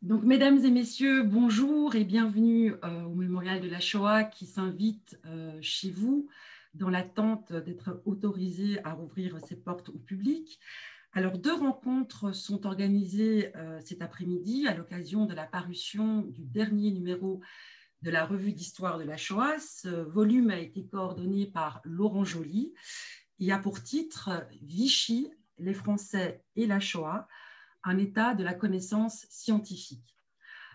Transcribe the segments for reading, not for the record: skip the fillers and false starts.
Donc, mesdames et messieurs, bonjour et bienvenue au Mémorial de la Shoah qui s'invite chez vous dans l'attente d'être autorisé à rouvrir ses portes au public. Alors, deux rencontres sont organisées cet après-midi à l'occasion de la parution du dernier numéro de la revue d'histoire de la Shoah. Ce volume a été coordonné par Laurent Joly et a pour titre « Vichy, les Français et la Shoah », un état de la connaissance scientifique.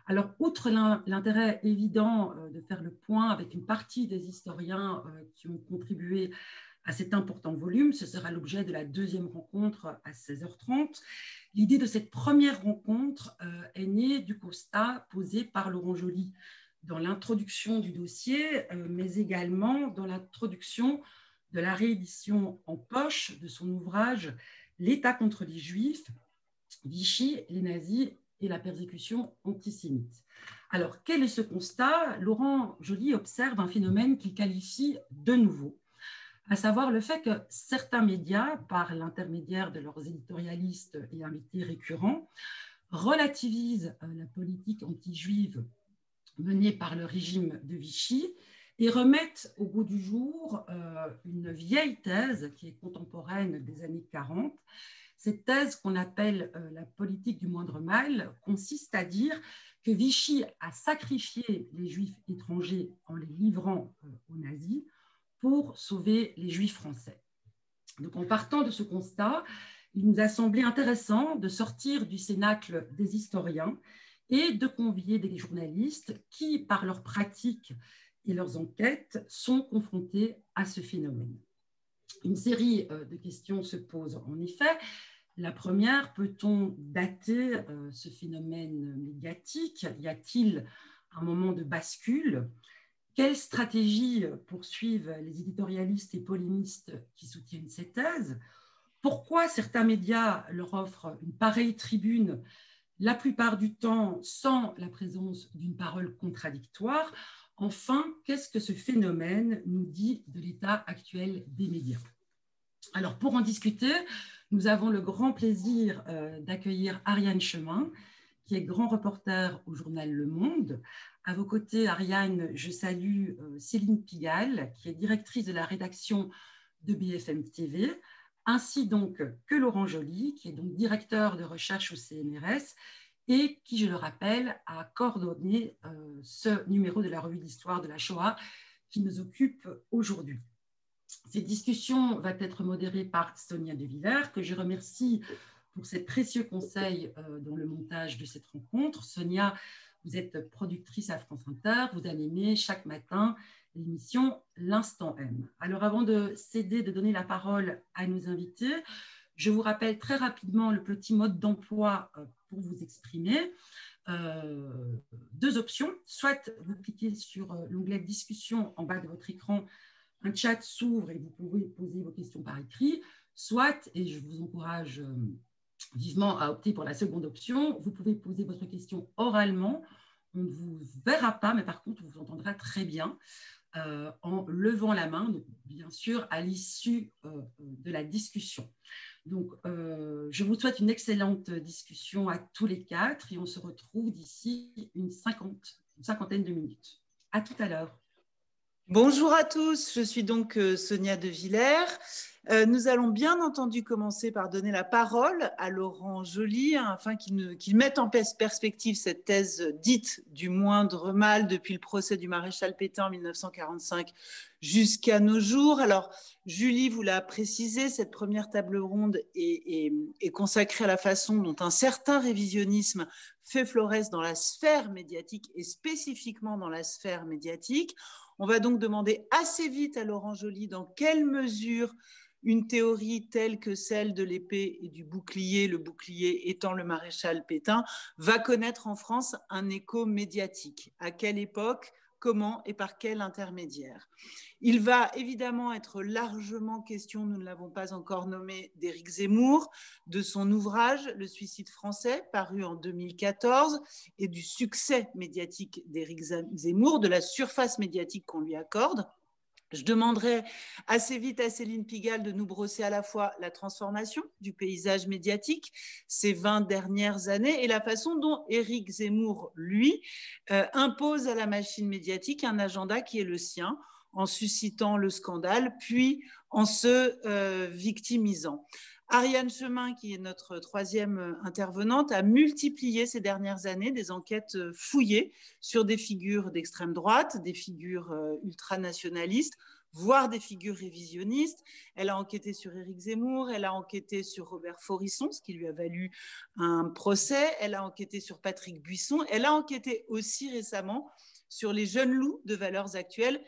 Alors, outre l'intérêt évident de faire le point avec une partie des historiens qui ont contribué à cet important volume, ce sera l'objet de la deuxième rencontre à 16h30. L'idée de cette première rencontre est née du constat posé par Laurent Joly dans l'introduction du dossier, mais également dans l'introduction de la réédition en poche de son ouvrage « L'État contre les Juifs, Vichy, les nazis et la persécution antisémite ». Alors, quel est ce constat? Laurent Joly observe un phénomène qu'il qualifie de nouveau, à savoir le fait que certains médias, par l'intermédiaire de leurs éditorialistes et invités récurrents, relativisent la politique anti-juive menée par le régime de Vichy et remettent au goût du jour une vieille thèse qui est contemporaine des années 40. Cette thèse qu'on appelle la politique du moindre mal consiste à dire que Vichy a sacrifié les juifs étrangers en les livrant aux nazis pour sauver les juifs français. Donc, en partant de ce constat, il nous a semblé intéressant de sortir du cénacle des historiens et de convier des journalistes qui, par leurs pratiques et leurs enquêtes, sont confrontés à ce phénomène. Une série de questions se pose en effet. La première, peut-on dater ce phénomène médiatique? Y a-t-il un moment de bascule? Quelle stratégie poursuivent les éditorialistes et polémistes qui soutiennent cette thèse? Pourquoi certains médias leur offrent une pareille tribune, la plupart du temps sans la présence d'une parole contradictoire? Enfin, qu'est-ce que ce phénomène nous dit de l'état actuel des médias? Alors, pour en discuter, nous avons le grand plaisir d'accueillir Ariane Chemin, qui est grand reporter au journal Le Monde. À vos côtés, Ariane, je salue Céline Pigalle, qui est directrice de la rédaction de BFM TV, ainsi donc que Laurent Joly, qui est donc directeur de recherche au CNRS et qui, je le rappelle, a coordonné ce numéro de la revue d'histoire de la Shoah qui nous occupe aujourd'hui. Cette discussion va être modérée par Sonia De Villers, que je remercie pour ses précieux conseils dans le montage de cette rencontre. Sonia, vous êtes productrice à France Inter, vous animez chaque matin l'émission L'Instant M. Alors, avant de céder, de donner la parole à nos invités, je vous rappelle très rapidement le petit mode d'emploi pour vous exprimer. Deux options, soit vous cliquez sur l'onglet discussion en bas de votre écran, un chat s'ouvre et vous pouvez poser vos questions par écrit, soit, et je vous encourage vivement à opter pour la seconde option, vous pouvez poser votre question oralement. On ne vous verra pas, mais par contre, on vous entendra très bien en levant la main, donc, bien sûr, à l'issue de la discussion. Donc, je vous souhaite une excellente discussion à tous les quatre et on se retrouve d'ici une cinquantaine de minutes. À tout à l'heure. Bonjour à tous, je suis donc Sonia De Villers. Nous allons bien entendu commencer par donner la parole à Laurent Joly afin qu'il mette en perspective cette thèse dite du moindre mal depuis le procès du maréchal Pétain en 1945 jusqu'à nos jours. Alors, Julie vous l'a précisé, cette première table ronde est consacrée à la façon dont un certain révisionnisme fait florès dans la sphère médiatique et spécifiquement dans la sphère médiatique. On va donc demander assez vite à Laurent Joly dans quelle mesure une théorie telle que celle de l'épée et du bouclier, le bouclier étant le maréchal Pétain, va connaître en France un écho médiatique. À quelle époque, comment et par quel intermédiaire? Il va évidemment être largement question, nous ne l'avons pas encore nommé, d'Éric Zemmour, de son ouvrage « Le suicide français », paru en 2014, et du succès médiatique d'Éric Zemmour, de la surface médiatique qu'on lui accorde. Je demanderai assez vite à Céline Pigalle de nous brosser à la fois la transformation du paysage médiatique ces 20 dernières années et la façon dont Éric Zemmour, lui, impose à la machine médiatique un agenda qui est le sien, en suscitant le scandale, puis en se victimisant. Ariane Chemin, qui est notre troisième intervenante, a multiplié ces dernières années des enquêtes fouillées sur des figures d'extrême droite, des figures ultranationalistes, voire des figures révisionnistes. Elle a enquêté sur Éric Zemmour, elle a enquêté sur Robert Forisson, ce qui lui a valu un procès, elle a enquêté sur Patrick Buisson, elle a enquêté aussi récemment sur les jeunes loups de Valeurs Actuelles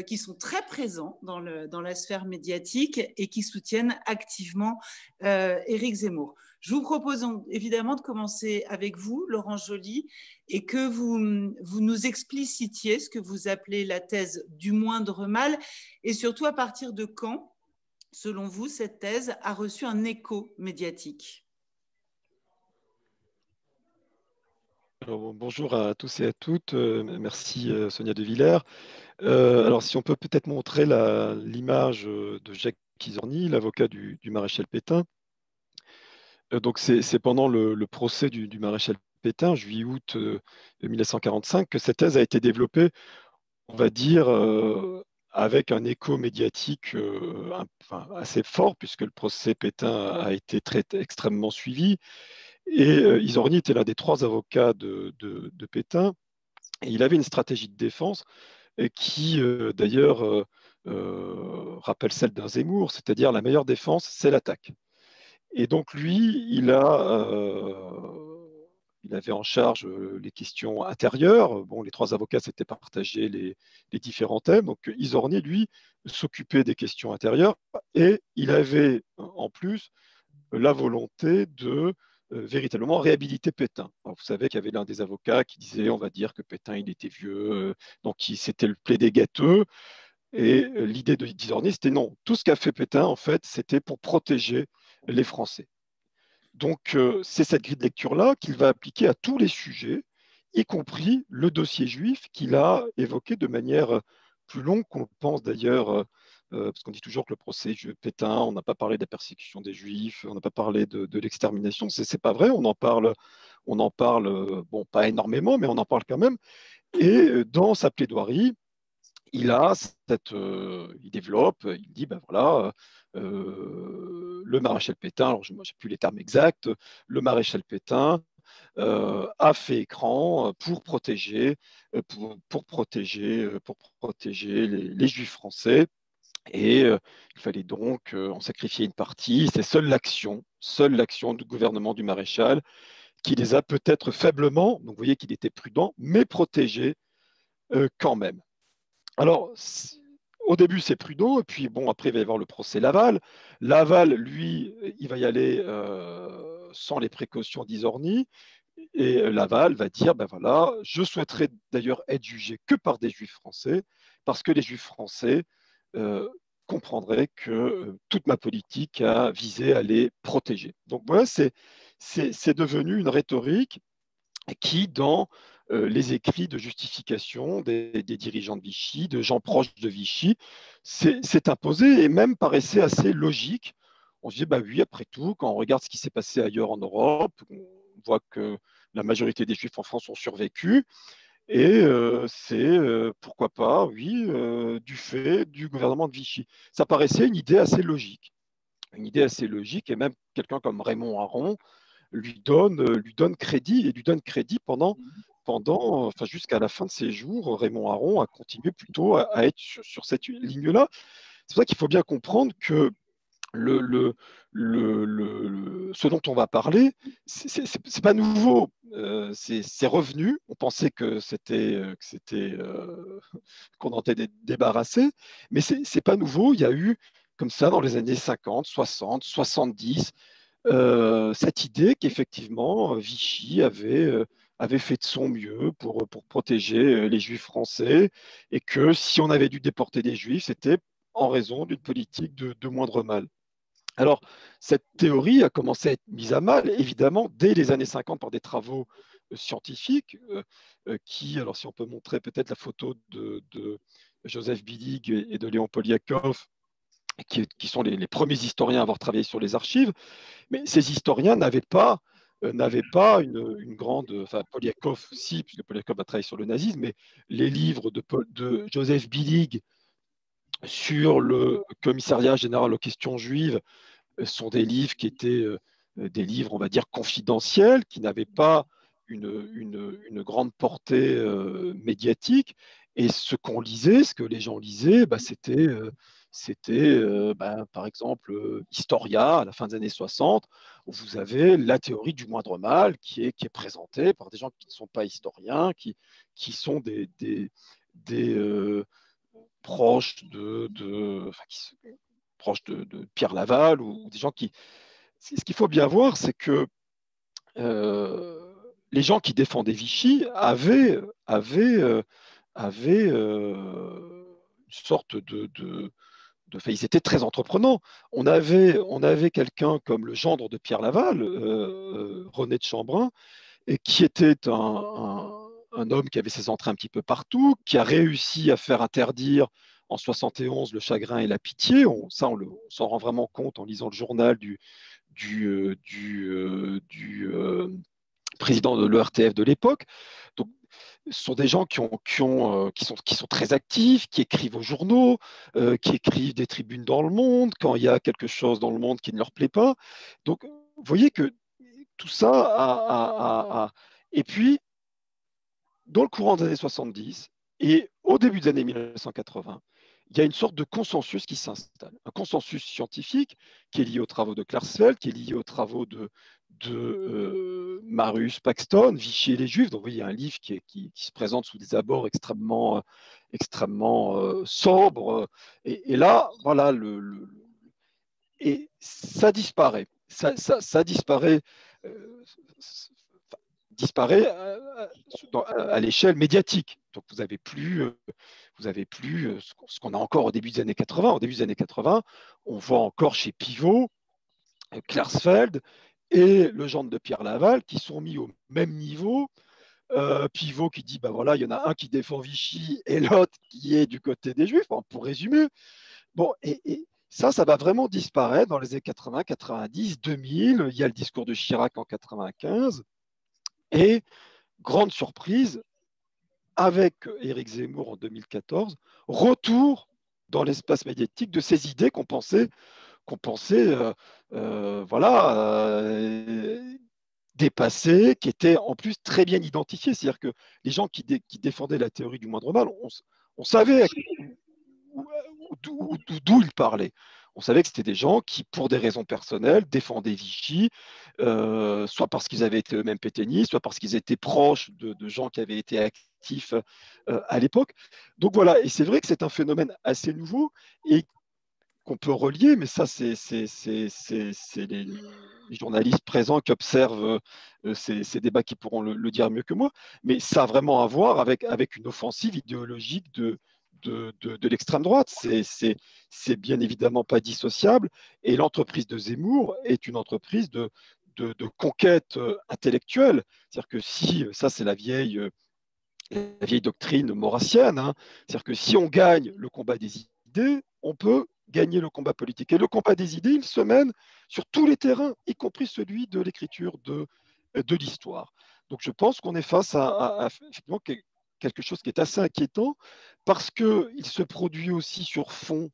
qui sont très présents dans la sphère médiatique et qui soutiennent activement Éric Zemmour. Je vous propose donc, évidemment de commencer avec vous, Laurence Joly, et que vous nous explicitiez ce que vous appelez la thèse du moindre mal, et surtout à partir de quand, selon vous, cette thèse a reçu un écho médiatique. Alors, bonjour à tous et à toutes. Merci Sonia De Villers. Alors, si on peut peut-être montrer l'image de Jacques Izorni, l'avocat du maréchal Pétain. Donc, c'est pendant le procès du maréchal Pétain, juillet-août 1945, que cette thèse a été développée, on va dire, avec un écho médiatique assez fort, puisque le procès Pétain a été extrêmement suivi. Et Izorni était l'un des 3 avocats de Pétain. Et il avait une stratégie de défense qui, d'ailleurs, rappelle celle d'un Zemmour, c'est-à-dire la meilleure défense, c'est l'attaque. Et donc, lui, il avait en charge les questions intérieures. Bon, les 3 avocats s'étaient partagés les différents thèmes. Donc, Izorni, lui, s'occupait des questions intérieures et il avait en plus la volonté de véritablement réhabiliter Pétain. Alors, vous savez qu'il y avait l'un des avocats qui disait, on va dire que Pétain, il était vieux, donc c'était le plaidé gâteux. Et l'idée de Izorni, c'était non, tout ce qu'a fait Pétain, en fait, c'était pour protéger les Français. Donc, c'est cette grille de lecture-là qu'il va appliquer à tous les sujets, y compris le dossier juif qu'il a évoqué de manière plus longue qu'on le pense d'ailleurs, parce qu'on dit toujours que le procès Pétain, on n'a pas parlé de la persécution des Juifs, on n'a pas parlé de l'extermination. C'est pas vrai, on en parle, bon, pas énormément, mais on en parle quand même. Et dans sa plaidoirie, il développe, il dit, ben voilà, le maréchal Pétain, alors je n'ai plus les termes exacts, le maréchal Pétain a fait écran pour protéger, les Juifs français. Et il fallait donc en sacrifier une partie. C'est seule l'action du gouvernement du maréchal qui les a peut-être faiblement, donc vous voyez qu'il était prudent, mais protégés quand même. Alors, au début, c'est prudent, et puis bon, après, il va y avoir le procès Laval. Laval, lui, il va y aller sans les précautions d'Izorni, et Laval va dire, ben voilà, je souhaiterais d'ailleurs être jugé que par des Juifs français, parce que les Juifs français comprendraient que toute ma politique a visé à les protéger. Donc voilà, c'est devenu une rhétorique qui, dans les écrits de justification des dirigeants de Vichy, de gens proches de Vichy, s'est imposé et même paraissait assez logique. On se dit, bah oui, après tout, quand on regarde ce qui s'est passé ailleurs en Europe, on voit que la majorité des Juifs en France ont survécu. Et c'est, pourquoi pas, oui, du fait du gouvernement de Vichy. Ça paraissait une idée assez logique. Une idée assez logique, et même quelqu'un comme Raymond Aron lui donne crédit, et lui donne crédit enfin, jusqu'à la fin de ses jours. Raymond Aron a continué plutôt à être sur cette ligne-là. C'est pour ça qu'il faut bien comprendre que ce dont on va parler, c'est pas nouveau. C'est revenu. On pensait qu'on en était débarrassé, mais c'est pas nouveau. Il y a eu comme ça dans les années 50, 60, 70 cette idée qu'effectivement Vichy avait fait de son mieux pour protéger les Juifs français, et que si on avait dû déporter des Juifs, c'était en raison d'une politique de moindre mal. Alors, cette théorie a commencé à être mise à mal, évidemment, dès les années 50 par des travaux scientifiques qui, alors si on peut montrer peut-être la photo Joseph Billig et de Léon Poliakov, qui sont les premiers historiens à avoir travaillé sur les archives. Mais ces historiens n'avaient pas une grande. Enfin, Poliakov, si, puisque Poliakov a travaillé sur le nazisme, mais les livres de Joseph Billig sur le commissariat général aux questions juives sont des livres qui étaient des livres, on va dire, confidentiels, qui n'avaient pas une grande portée médiatique. Et ce qu'on lisait, ce que les gens lisaient, c'était par exemple Historia à la fin des années 60, où vous avez la théorie du moindre mal qui est présentée par des gens qui ne sont pas historiens, qui sont des proches proches de Pierre Laval ou des gens qui. Ce qu'il faut bien voir, c'est que les gens qui défendaient Vichy avaient une sorte enfin, ils étaient très entreprenants. On avait quelqu'un comme le gendre de Pierre Laval, René de Chambrun, et qui était un homme qui avait ses entrées un petit peu partout, qui a réussi à faire interdire en 71 le chagrin et la pitié. On s'en rend vraiment compte en lisant le journal du président de l'ERTF de l'époque. Donc, ce sont des gens qui sont très actifs, qui écrivent aux journaux, qui écrivent des tribunes dans le monde quand il y a quelque chose dans le monde qui ne leur plaît pas. Donc, vous voyez que tout ça Et puis, dans le courant des années 70 et au début des années 1980, il y a une sorte de consensus qui s'installe, un consensus scientifique qui est lié aux travaux de Klarsfeld, qui est lié aux travaux de Marius Paxton, Vichy et les Juifs. Donc, vous voyez, il y a un livre qui se présente sous des abords extrêmement sobres. Et là, voilà, et ça disparaît. Ça disparaît. Euh, disparaît à l'échelle médiatique. Donc vous n'avez plus, ce qu'on a encore au début des années 80. Au début des années 80, on voit encore chez Pivot, Klarsfeld et le gendre de Pierre Laval qui sont mis au même niveau. Pivot qui dit, ben voilà, il y en a un qui défend Vichy et l'autre qui est du côté des Juifs, pour résumer. Bon, et ça va vraiment disparaître dans les années 80, 90, 2000. Il y a le discours de Chirac en 95. Et grande surprise, avec Éric Zemmour en 2014, retour dans l'espace médiatique de ces idées qu'on pensait dépassées, qui étaient en plus très bien identifiées. C'est-à-dire que les gens qui défendaient la théorie du moindre mal, on savait d'où ils parlaient. On savait que c'était des gens qui, pour des raisons personnelles, défendaient Vichy, soit parce qu'ils avaient été eux-mêmes pétainistes, soit parce qu'ils étaient proches de gens qui avaient été actifs à l'époque. Donc voilà, et c'est vrai que c'est un phénomène assez nouveau et qu'on peut relier, mais ça, c'est les journalistes présents qui observent ces débats qui pourront le dire mieux que moi, mais ça a vraiment à voir avec une offensive idéologique de l'extrême droite. C'est bien évidemment pas dissociable. Et l'entreprise de Zemmour est une entreprise de conquête intellectuelle. C'est-à-dire que si, ça c'est la vieille doctrine maurassienne, hein, c'est-à-dire que si on gagne le combat des idées, on peut gagner le combat politique. Et le combat des idées, il se mène sur tous les terrains, y compris celui de l'écriture de l'histoire. Donc je pense qu'on est face à effectivement quelque chose qui est assez inquiétant parce qu'il se produit aussi sur fond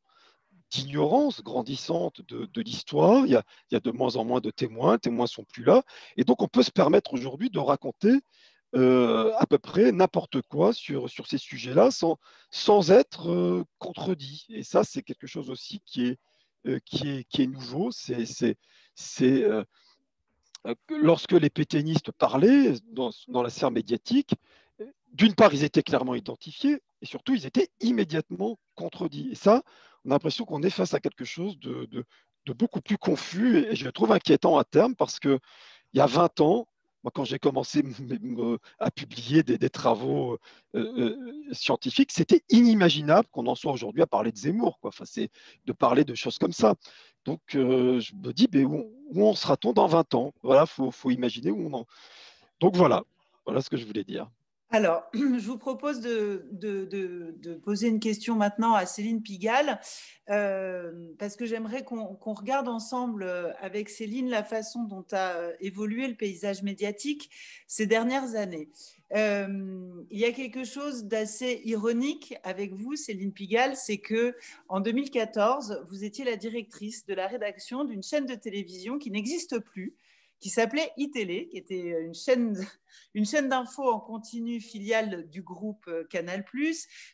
d'ignorance grandissante de l'histoire. Il y a de moins en moins de témoins, les témoins ne sont plus là. Et donc on peut se permettre aujourd'hui de raconter à peu près n'importe quoi sur ces sujets-là sans être contredit. Et ça, c'est quelque chose aussi qui est nouveau. Lorsque les pétainistes parlaient dans la sphère médiatique, d'une part, ils étaient clairement identifiés et surtout, ils étaient immédiatement contredits. Et ça, on a l'impression qu'on est face à quelque chose de beaucoup plus confus et je le trouve inquiétant à terme parce qu'il y a 20 ans, moi, quand j'ai commencé à publier des travaux scientifiques, c'était inimaginable qu'on en soit aujourd'hui à parler de Zemmour, quoi. Enfin, c'est de parler de choses comme ça. Donc, je me dis, mais où en sera-t-on dans 20 ans? Voilà, faut imaginer où on en. Donc voilà ce que je voulais dire. Alors, je vous propose de poser une question maintenant à Céline Pigalle, parce que j'aimerais qu'on regarde ensemble avec Céline la façon dont a évolué le paysage médiatique ces dernières années. Il y a quelque chose d'assez ironique avec vous, Céline Pigalle, c'est que en 2014, vous étiez la directrice de la rédaction d'une chaîne de télévision qui n'existe plus, qui s'appelait iTélé, qui était une chaîne d'infos en continu filiale du groupe Canal+.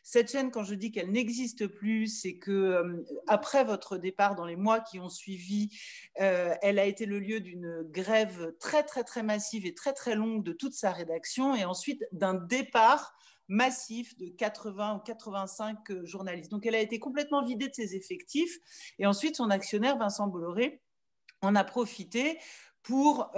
Cette chaîne, quand je dis qu'elle n'existe plus, c'est que après votre départ, dans les mois qui ont suivi, elle a été le lieu d'une grève très, très, très massive et très, très longue de toute sa rédaction, et ensuite d'un départ massif de 80 ou 85 journalistes. Donc, elle a été complètement vidée de ses effectifs. Et ensuite, son actionnaire, Vincent Bolloré, en a profité pour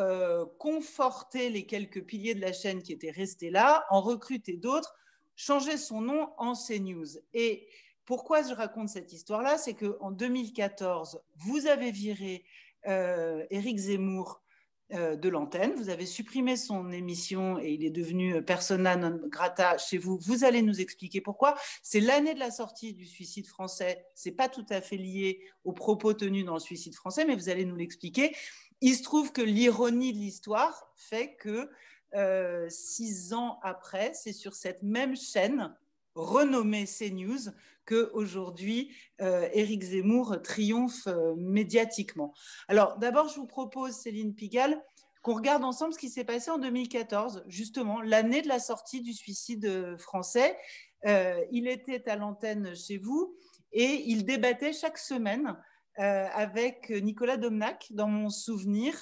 conforter les quelques piliers de la chaîne qui étaient restés là, en recruter d'autres, changer son nom en CNews. Et pourquoi je raconte cette histoire-là, c'est qu'en 2014, vous avez viré Éric Zemmour de l'antenne, vous avez supprimé son émission et il est devenu persona non grata chez vous. Vous allez nous expliquer pourquoi. C'est l'année de la sortie du Suicide français. C'est pas tout à fait lié aux propos tenus dans le Suicide français, mais vous allez nous l'expliquer. Il se trouve que l'ironie de l'histoire fait que 6 ans après, c'est sur cette même chaîne renommée CNews qu'aujourd'hui Éric Zemmour triomphe médiatiquement. Alors d'abord, je vous propose, Céline Pigalle, qu'on regarde ensemble ce qui s'est passé en 2014, justement, l'année de la sortie du Suicide français. Il était à l'antenne chez vous et il débattait chaque semaine avec Nicolas Domnac, dans mon souvenir,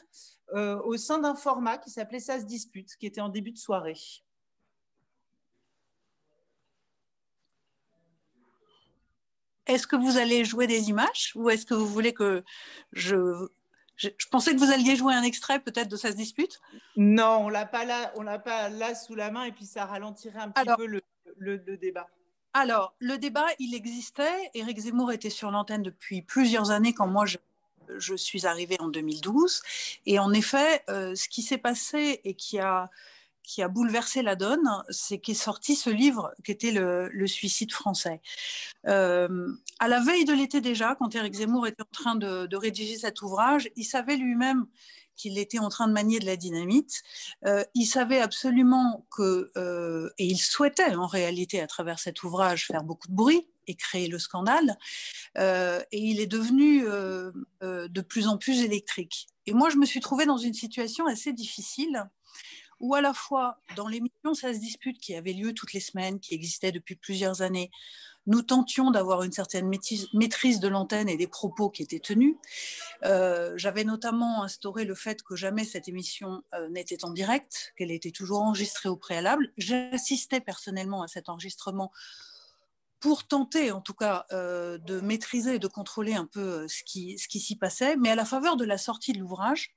au sein d'un format qui s'appelait Ça se dispute, qui était en début de soirée. Est-ce que vous allez jouer des images ou est-ce que vous voulez que je pensais que vous alliez jouer un extrait peut-être de Ça se dispute. Non, on l'a pas là sous la main et puis ça ralentirait un petit peu le débat. Alors, le débat, il existait. Éric Zemmour était sur l'antenne depuis plusieurs années quand moi je suis arrivée en 2012. Et en effet, ce qui s'est passé et qui a bouleversé la donne, c'est qu'est sorti ce livre qui était le Suicide français. À la veille de l'été déjà, quand Éric Zemmour était en train de rédiger cet ouvrage, il savait lui-même qu'il était en train de manier de la dynamite. Il savait absolument et il souhaitait en réalité à travers cet ouvrage faire beaucoup de bruit et créer le scandale. Et il est devenu de plus en plus électrique. Et moi, je me suis trouvée dans une situation assez difficile où à la fois, dans l'émission Ça se dispute, qui avait lieu toutes les semaines, qui existait depuis plusieurs années, nous tentions d'avoir une certaine maîtrise de l'antenne et des propos qui étaient tenus. J'avais notamment instauré le fait que jamais cette émission n'était en direct, qu'elle était toujours enregistrée au préalable. J'assistais personnellement à cet enregistrement pour tenter, en tout cas, de maîtriser et de contrôler un peu ce qui s'y passait. Mais à la faveur de la sortie de l'ouvrage,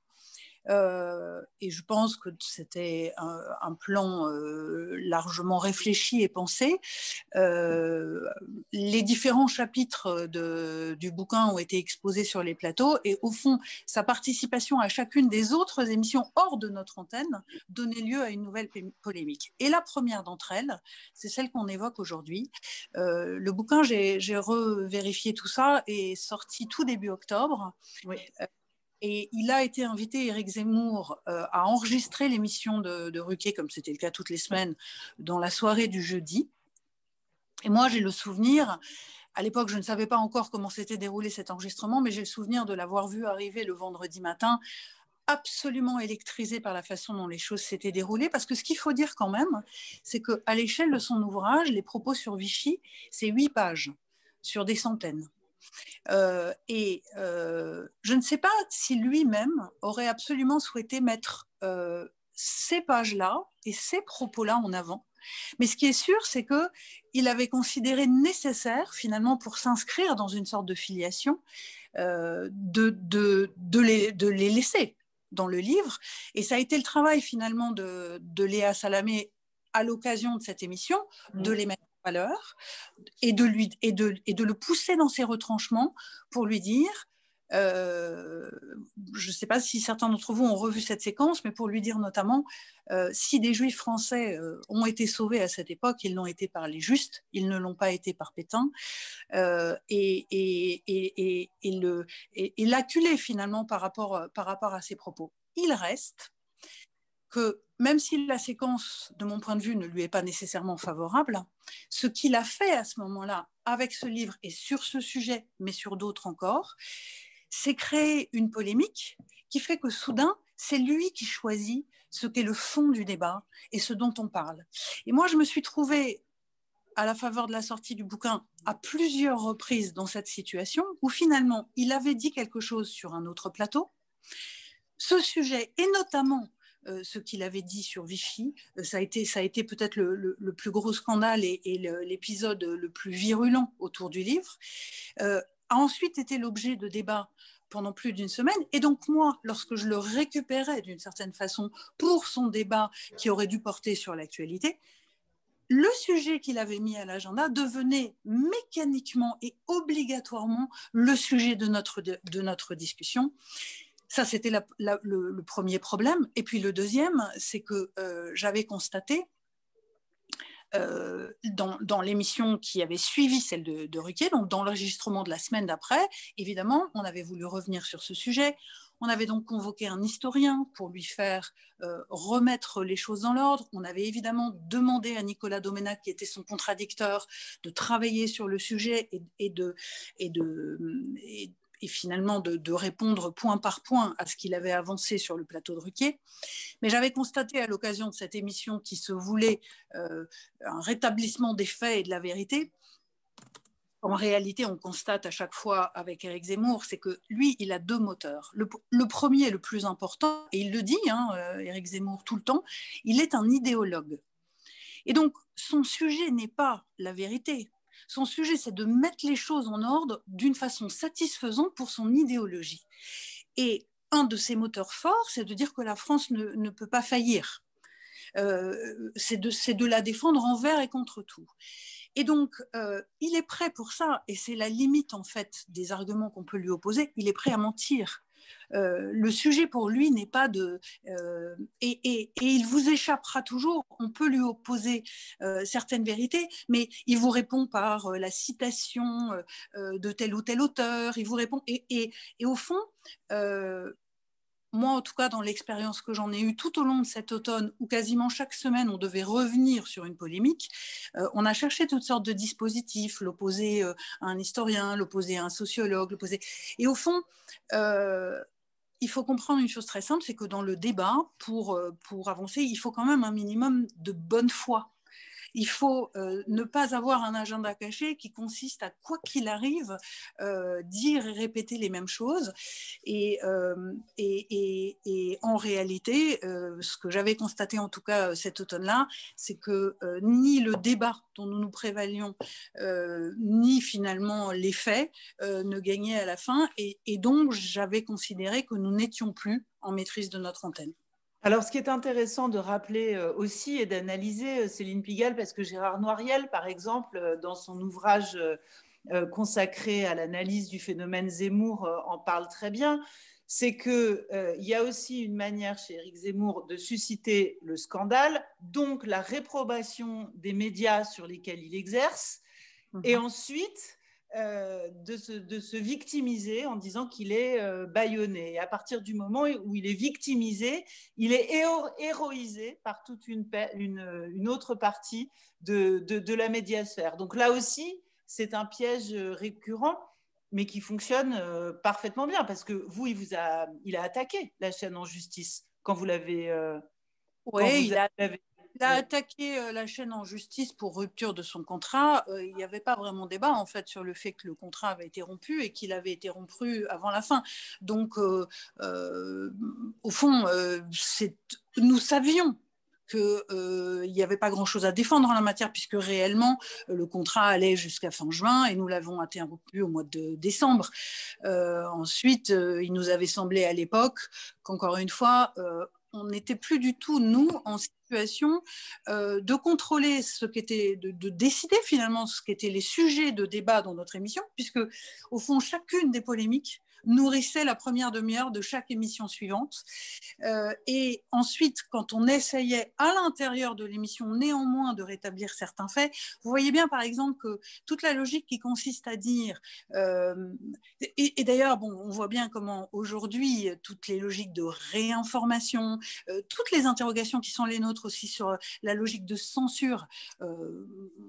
et je pense que c'était un plan largement réfléchi et pensé. Les différents chapitres du bouquin ont été exposés sur les plateaux et au fond, sa participation à chacune des autres émissions hors de notre antenne donnait lieu à une nouvelle polémique. Et la première d'entre elles, c'est celle qu'on évoque aujourd'hui. Le bouquin, j'ai revérifié tout ça, est sorti tout début octobre. Oui. Et il a été invité, Éric Zemmour, à enregistrer l'émission de Ruquier, comme c'était le cas toutes les semaines, dans la soirée du jeudi. Et moi, j'ai le souvenir, à l'époque, je ne savais pas encore comment s'était déroulé cet enregistrement, mais j'ai le souvenir de l'avoir vu arriver le vendredi matin, absolument électrisé par la façon dont les choses s'étaient déroulées, parce que ce qu'il faut dire quand même, c'est qu'à l'échelle de son ouvrage, les propos sur Vichy, c'est 8 pages sur des centaines. Je ne sais pas si lui-même aurait absolument souhaité mettre ces pages-là et ces propos-là en avant. Mais ce qui est sûr, c'est qu'il avait considéré nécessaire, finalement, pour s'inscrire dans une sorte de filiation, de les laisser dans le livre. Et ça a été le travail, finalement, de Léa Salamé à l'occasion de cette émission, de les mettre en valeur et de le pousser dans ses retranchements pour lui dire je ne sais pas si certains d'entre vous ont revu cette séquence, mais pour lui dire notamment, si des Juifs français ont été sauvés à cette époque, ils l'ont été par les justes, ils ne l'ont pas été par Pétain. Et l'acculer finalement par rapport à ses propos. Il reste que même si la séquence, de mon point de vue, ne lui est pas nécessairement favorable, ce qu'il a fait à ce moment-là avec ce livre et sur ce sujet, mais sur d'autres encore, c'est créer une polémique qui fait que soudain, c'est lui qui choisit ce qu'est le fond du débat et ce dont on parle. Et moi, je me suis trouvée à la faveur de la sortie du bouquin à plusieurs reprises dans cette situation où finalement, il avait dit quelque chose sur un autre plateau. Ce sujet, et notamment ce qu'il avait dit sur Vichy, ça a été peut-être le plus gros scandale et l'épisode le plus virulent autour du livre, a ensuite été l'objet de débats pendant plus d'une semaine. Et donc moi, lorsque je le récupérais d'une certaine façon pour son débat qui aurait dû porter sur l'actualité, le sujet qu'il avait mis à l'agenda devenait mécaniquement et obligatoirement le sujet de notre discussion. Ça, c'était le premier problème. Et puis le deuxième, c'est que j'avais constaté dans l'émission qui avait suivi celle de Ruquier, donc dans l'enregistrement de la semaine d'après, évidemment, on avait voulu revenir sur ce sujet. On avait donc convoqué un historien pour lui faire remettre les choses dans l'ordre. On avait évidemment demandé à Nicolas Domenach, qui était son contradicteur, de travailler sur le sujet et finalement de répondre point par point à ce qu'il avait avancé sur le plateau de Ruquier. Mais j'avais constaté à l'occasion de cette émission qui se voulait un rétablissement des faits et de la vérité. En réalité, on constate à chaque fois avec Éric Zemmour, c'est que lui, il a deux moteurs. Le premier, le plus important, et il le dit, Éric Zemmour, tout le temps, il est un idéologue. Et donc, son sujet n'est pas la vérité. Son sujet, c'est de mettre les choses en ordre d'une façon satisfaisante pour son idéologie. Et un de ses moteurs forts, c'est de dire que la France ne peut pas faillir. C'est de la défendre envers et contre tout. Et donc, il est prêt pour ça, et c'est la limite en fait des arguments qu'on peut lui opposer, il est prêt à mentir. Le sujet pour lui n'est pas de... et il vous échappera toujours, on peut lui opposer certaines vérités, mais il vous répond par la citation de tel ou tel auteur, il vous répond... Et au fond... moi, en tout cas, dans l'expérience que j'en ai eue tout au long de cet automne, où quasiment chaque semaine, on devait revenir sur une polémique, on a cherché toutes sortes de dispositifs, l'opposer à un historien, l'opposer à un sociologue, l'opposer... Et au fond, il faut comprendre une chose très simple, c'est que dans le débat, pour avancer, il faut quand même un minimum de bonne foi. Il faut ne pas avoir un agenda caché qui consiste à, quoi qu'il arrive, dire et répéter les mêmes choses. Et en réalité, ce que j'avais constaté en tout cas cet automne-là, c'est que ni le débat dont nous nous prévalions, ni finalement les faits ne gagnaient à la fin. Et donc, j'avais considéré que nous n'étions plus en maîtrise de notre antenne. Alors, ce qui est intéressant de rappeler aussi et d'analyser, Céline Pigalle, parce que Gérard Noiriel, par exemple, dans son ouvrage consacré à l'analyse du phénomène Zemmour, en parle très bien, c'est qu'il y a aussi une manière chez Éric Zemmour de susciter le scandale, donc la réprobation des médias sur lesquels il exerce, et ensuite... de se victimiser en disant qu'il est bâillonné. Et à partir du moment où il est victimisé, il est héroïsé par toute une autre partie de la médiasphère. Donc là aussi, c'est un piège récurrent, mais qui fonctionne parfaitement bien, parce que vous, il a attaqué la chaîne en justice quand vous l'avez... Oui, il a attaqué la chaîne en justice pour rupture de son contrat. Il n'y avait pas vraiment débat en fait sur le fait que le contrat avait été rompu et qu'il avait été rompu avant la fin. Donc, au fond, nous savions qu'il n'y avait pas grand-chose à défendre en la matière, puisque réellement, le contrat allait jusqu'à fin juin et nous l'avons interrompu au mois de décembre. Ensuite, il nous avait semblé à l'époque qu'encore une fois, on n'était plus du tout, nous, en situation de contrôler ce qu'était, de décider finalement ce qu'étaient les sujets de débat dans notre émission, puisque, au fond, chacune des polémiques nourrissait la première demi-heure de chaque émission suivante. Et ensuite, quand on essayait à l'intérieur de l'émission néanmoins de rétablir certains faits, vous voyez bien par exemple que toute la logique qui consiste à dire, et d'ailleurs bon, on voit bien comment aujourd'hui toutes les logiques de réinformation, toutes les interrogations qui sont les nôtres aussi sur la logique de censure,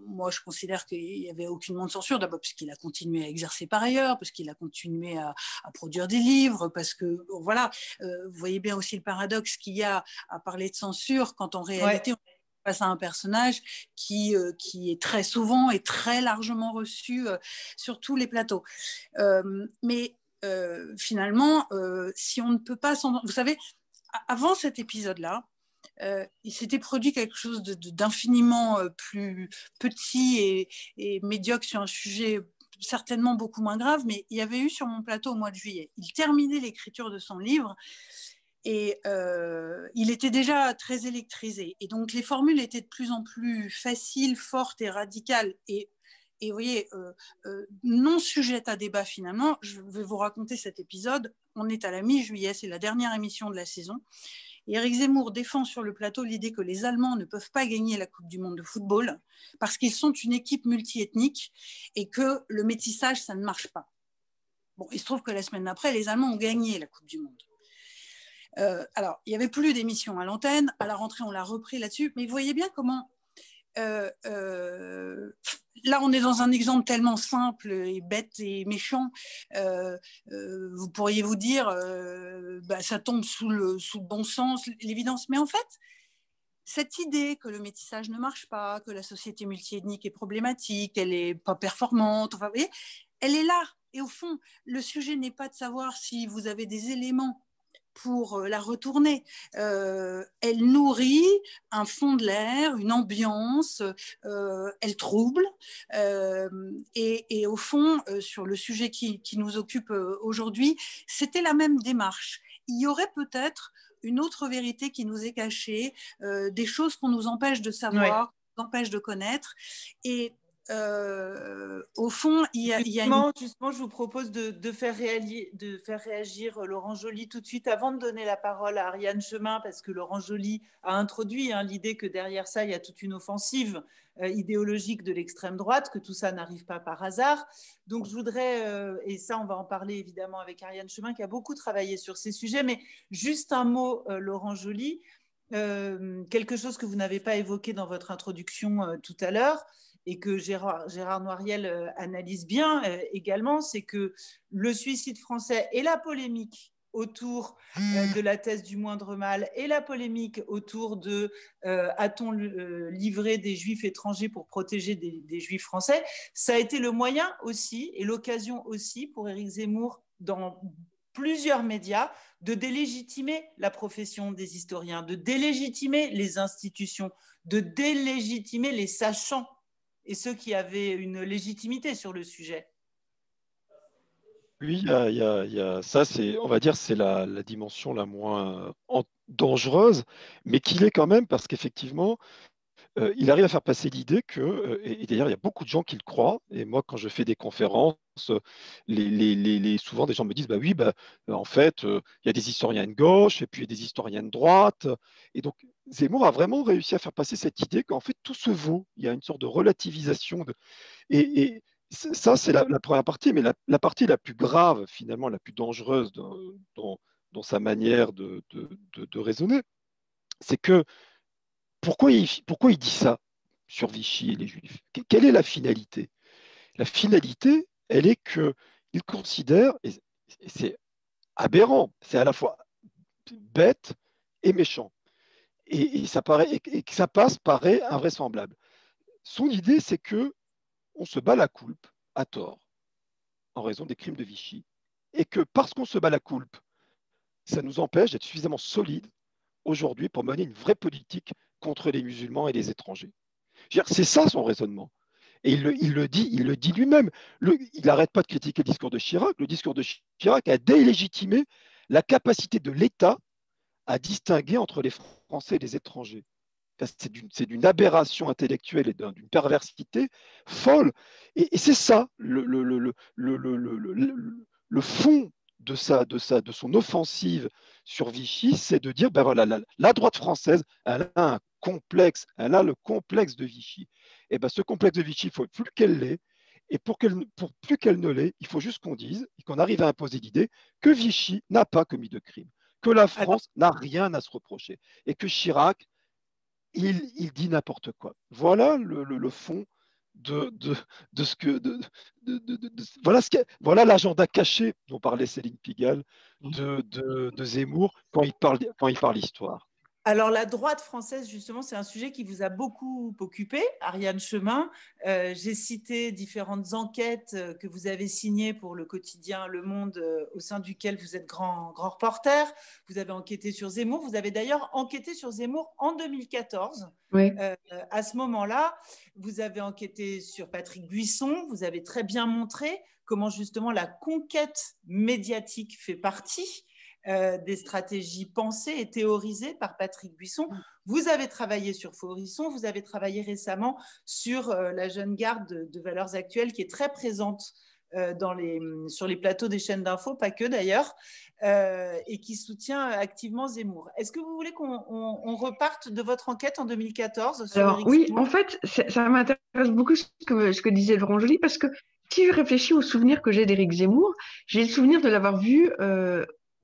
moi je considère qu'il n'y avait aucunement de censure, d'abord parce qu'il a continué à exercer par ailleurs, parce qu'il a continué à produire des livres, parce que bon, voilà, vous voyez bien aussi le paradoxe qu'il y a à parler de censure quand en réalité on est face à un personnage qui est très souvent et très largement reçu sur tous les plateaux. Mais finalement, si on ne peut pas s'en... Vous savez, avant cet épisode-là, il s'était produit quelque chose d'infiniment plus petit et médiocre sur un sujet certainement beaucoup moins grave, mais il y avait eu sur mon plateau au mois de juillet. Il terminait l'écriture de son livre et il était déjà très électrisé. Et donc les formules étaient de plus en plus faciles, fortes et radicales. Et vous voyez, non sujette à débat finalement. Je vais vous raconter cet épisode. On est à la mi-juillet, c'est la dernière émission de la saison. Et Éric Zemmour défend sur le plateau l'idée que les Allemands ne peuvent pas gagner la Coupe du Monde de football parce qu'ils sont une équipe multiethnique et que le métissage, ça ne marche pas. Bon, il se trouve que la semaine d'après, les Allemands ont gagné la Coupe du Monde. Alors, il n'y avait plus d'émission à l'antenne. À la rentrée, on l'a repris là-dessus. Mais vous voyez bien comment... là, on est dans un exemple tellement simple et bête et méchant. Vous pourriez vous dire, ça tombe sous le bon sens, l'évidence. Mais en fait, cette idée que le métissage ne marche pas, que la société multiethnique est problématique, elle n'est pas performante, enfin, vous voyez, elle est là. Et au fond, le sujet n'est pas de savoir si vous avez des éléments pour la retourner. Elle nourrit un fond de l'air, une ambiance, elle trouble. Et au fond, sur le sujet qui nous occupe aujourd'hui, c'était la même démarche. Il y aurait peut-être une autre vérité qui nous est cachée, des choses qu'on nous empêche de savoir, qu'on nous empêche de connaître. Et au fond, il y a Justement, je vous propose de faire réagir Laurent Joly tout de suite avant de donner la parole à Ariane Chemin, parce que Laurent Joly a introduit l'idée que derrière ça, il y a toute une offensive idéologique de l'extrême droite, que tout ça n'arrive pas par hasard. Donc, je voudrais, et ça, on va en parler évidemment avec Ariane Chemin, qui a beaucoup travaillé sur ces sujets, mais juste un mot, Laurent Joly, quelque chose que vous n'avez pas évoqué dans votre introduction tout à l'heure, et que Gérard Noiriel analyse bien également, c'est que le suicide français et la polémique autour de la thèse du moindre mal et la polémique autour de a-t-on livré des juifs étrangers pour protéger des juifs français, ça a été le moyen aussi et l'occasion aussi pour Éric Zemmour dans plusieurs médias de délégitimer la profession des historiens, de délégitimer les institutions, de délégitimer les sachants et ceux qui avaient une légitimité sur le sujet. Oui, il y a ça, on va dire, c'est la dimension la moins dangereuse, mais qu'il est quand même parce qu'effectivement, il arrive à faire passer l'idée que, et d'ailleurs, il y a beaucoup de gens qui le croient, et moi, quand je fais des conférences, souvent des gens me disent, bah oui, en fait, il y a des historiens de gauche, et puis il y a des historiens de droite, et donc Zemmour a vraiment réussi à faire passer cette idée qu'en fait, tout se vaut, il y a une sorte de relativisation, et ça, c'est la première partie, mais la partie la plus grave, finalement, la plus dangereuse dans sa manière de raisonner, c'est que pourquoi il dit ça sur Vichy et les Juifs? Quelle est la finalité? La finalité, elle est qu'il considère, et c'est aberrant, c'est à la fois bête et méchant, et que ça paraît invraisemblable. Son idée, c'est que on se bat la coulpe à tort en raison des crimes de Vichy, et que parce qu'on se bat la coulpe, ça nous empêche d'être suffisamment solides aujourd'hui pour mener une vraie politique contre les musulmans et les étrangers. C'est ça son raisonnement. Et il le dit lui-même. Il n'arrête pas de critiquer le discours de Chirac. Le discours de Chirac a délégitimé la capacité de l'État à distinguer entre les Français et les étrangers. C'est d'une aberration intellectuelle et d'une perversité folle. Et c'est ça le fond de son offensive sur Vichy, c'est de dire, ben voilà, la droite française, elle a un complexe, elle a le complexe de Vichy. Et ben ce complexe de Vichy, il faut plus qu'elle l'ait. Et pour plus qu'elle ne l'ait, il faut juste qu'on dise et qu'on arrive à imposer l'idée que Vichy n'a pas commis de crime, que la Alors, France n'a rien à se reprocher et que Chirac, il dit n'importe quoi. Voilà le fond de ce que voilà l'agenda caché dont parlait Céline Pigalle de Zemmour quand il parle histoire. Alors, la droite française, justement, c'est un sujet qui vous a beaucoup occupé, Ariane Chemin. J'ai cité différentes enquêtes que vous avez signées pour le quotidien Le Monde, au sein duquel vous êtes grand reporter. Vous avez enquêté sur Zemmour. Vous avez d'ailleurs enquêté sur Zemmour en 2014. Oui. À ce moment-là, vous avez enquêté sur Patrick Buisson. Vous avez très bien montré comment, justement, la conquête médiatique fait partie des stratégies pensées et théorisées par Patrick Buisson. Vous avez travaillé sur Faurisson, vous avez travaillé récemment sur la jeune garde de Valeurs Actuelles qui est très présente sur les plateaux des chaînes d'infos, pas que d'ailleurs, et qui soutient activement Zemmour. Est-ce que vous voulez qu'on reparte de votre enquête en 2014 sur Alors, Éric oui, Zemmour? en fait, ça m'intéresse beaucoup ce que disait Laurent Joly, parce que si je réfléchis au souvenir que j'ai d'Éric Zemmour, j'ai le souvenir de l'avoir vu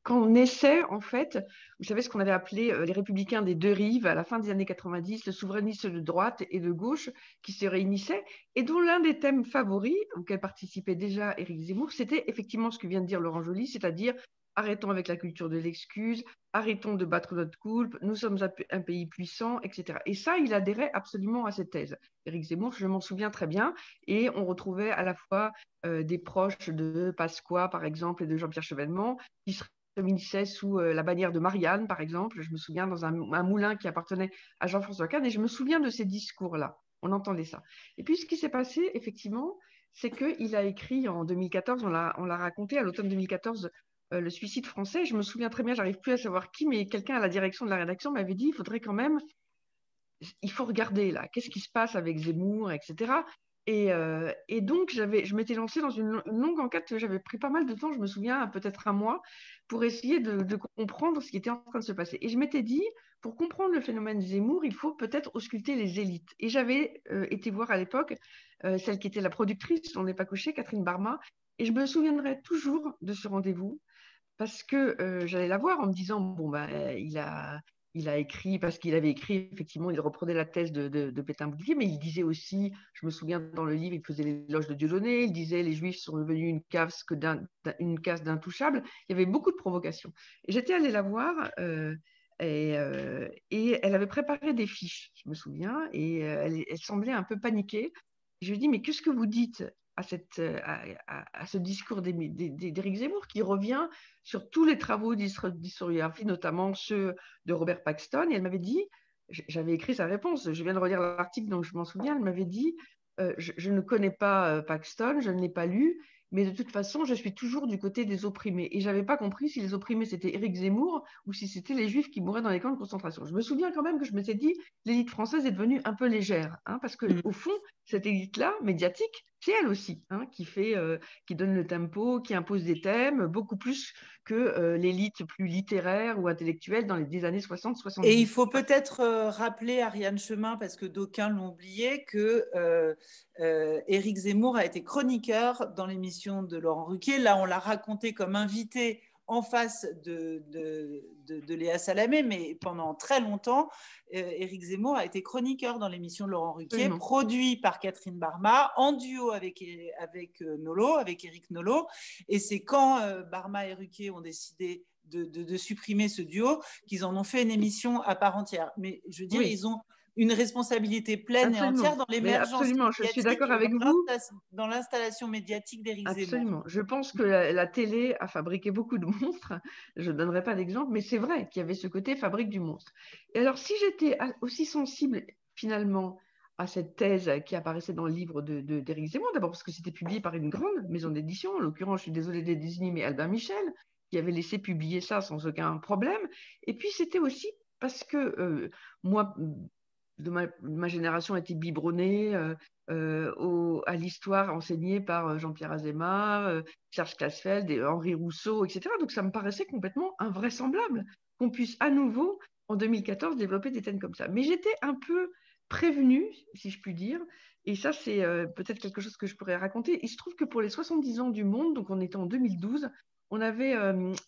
quand on essaie, en fait, vous savez ce qu'on avait appelé les républicains des deux rives à la fin des années 90, le souverainiste de droite et de gauche qui se réunissaient, et dont l'un des thèmes favoris auxquels participait déjà Éric Zemmour, c'était effectivement ce que vient de dire Laurent Joly, c'est-à-dire arrêtons avec la culture de l'excuse, arrêtons de battre notre coulpe, nous sommes un pays puissant, etc. Et ça, il adhérait absolument à cette thèse. Éric Zemmour, je m'en souviens très bien, et on retrouvait à la fois des proches de Pasqua, par exemple, et de Jean-Pierre Chevènement, qui se réunissaient sous la bannière de Marianne, par exemple. Je me souviens dans un moulin qui appartenait à Jean-François Kahn, et je me souviens de ces discours-là. On entendait ça. Et puis, ce qui s'est passé, effectivement, c'est qu'il a écrit en 2014, on l'a raconté à l'automne 2014, le suicide français. Je me souviens très bien, j'arrive plus à savoir qui, mais quelqu'un à la direction de la rédaction m'avait dit, il faudrait quand même, il faut regarder là, qu'est-ce qui se passe avec Zemmour, etc. Et donc, je m'étais lancée dans une longue enquête. J'avais pris pas mal de temps, je me souviens, peut-être un mois, pour essayer de comprendre ce qui était en train de se passer. Et je m'étais dit, pour comprendre le phénomène Zemmour, il faut peut-être ausculter les élites. Et j'avais été voir à l'époque celle qui était la productrice, on n'est pas couché, Catherine Barma. Et je me souviendrai toujours de ce rendez-vous parce que j'allais la voir en me disant, bon, ben, il a écrit, parce qu'il avait écrit, effectivement, il reprenait la thèse de Pétain-Bouvier, mais il disait aussi, je me souviens dans le livre, il faisait l'éloge de Dieudonné, il disait les Juifs sont devenus une caste d'intouchables. Il y avait beaucoup de provocations. Et j'étais allée la voir et elle avait préparé des fiches, je me souviens, et elle semblait un peu paniquée. Je lui ai dit, mais qu'est-ce que vous dites à ce discours d'Éric Zemmour qui revient sur tous les travaux d'historiographie, notamment ceux de Robert Paxton. Et elle m'avait dit, j'avais écrit sa réponse, je viens de relire l'article donc je m'en souviens, elle m'avait dit, je ne connais pas Paxton, je ne l'ai pas lu, mais de toute façon, je suis toujours du côté des opprimés. Et je n'avais pas compris si les opprimés, c'était Éric Zemmour ou si c'était les Juifs qui mouraient dans les camps de concentration. Je me souviens quand même que je m'étais dit, l'élite française est devenue un peu légère, hein, parce qu'au fond, cette élite-là, médiatique, c'est elle aussi qui donne le tempo, qui impose des thèmes, beaucoup plus que l'élite plus littéraire ou intellectuelle dans les années 60-70. Et il faut peut-être rappeler, Ariane Chemin, parce que d'aucuns l'ont oublié, que Éric Zemmour a été chroniqueur dans l'émission de Laurent Ruquier. Là, on l'a raconté comme invité en face de Léa Salamé, mais pendant très longtemps, Éric Zemmour a été chroniqueur dans l'émission de Laurent Ruquier, produit par Catherine Barma, en duo avec Nolot, avec Éric Nolot. Et c'est quand Barma et Ruquier ont décidé de supprimer ce duo qu'ils en ont fait une émission à part entière. Mais je veux dire, ils ont une responsabilité pleine et entière dans l'émergence absolument, je suis d'accord avec vous. Dans l'installation médiatique d'Éric Zemmour. Absolument. Je pense que la télé a fabriqué beaucoup de monstres. Je ne donnerai pas d'exemple, mais c'est vrai qu'il y avait ce côté fabrique du monstre. Et alors, si j'étais aussi sensible finalement à cette thèse qui apparaissait dans le livre d'Éric Zemmour, d'abord parce que c'était publié par une grande maison d'édition, en l'occurrence, je suis désolée de les désigner, mais Albin Michel, qui avait laissé publier ça sans aucun problème. Et puis, c'était aussi parce que moi, ma génération étaient biberonnés à l'histoire enseignée par Jean-Pierre Azéma, Serge Klarsfeld, et Henri Rousseau, etc. Donc ça me paraissait complètement invraisemblable qu'on puisse à nouveau, en 2014, développer des thèmes comme ça. Mais j'étais un peu prévenue, si je puis dire, et ça c'est peut-être quelque chose que je pourrais raconter. Il se trouve que pour les 70 ans du monde, donc on était en 2012, on avait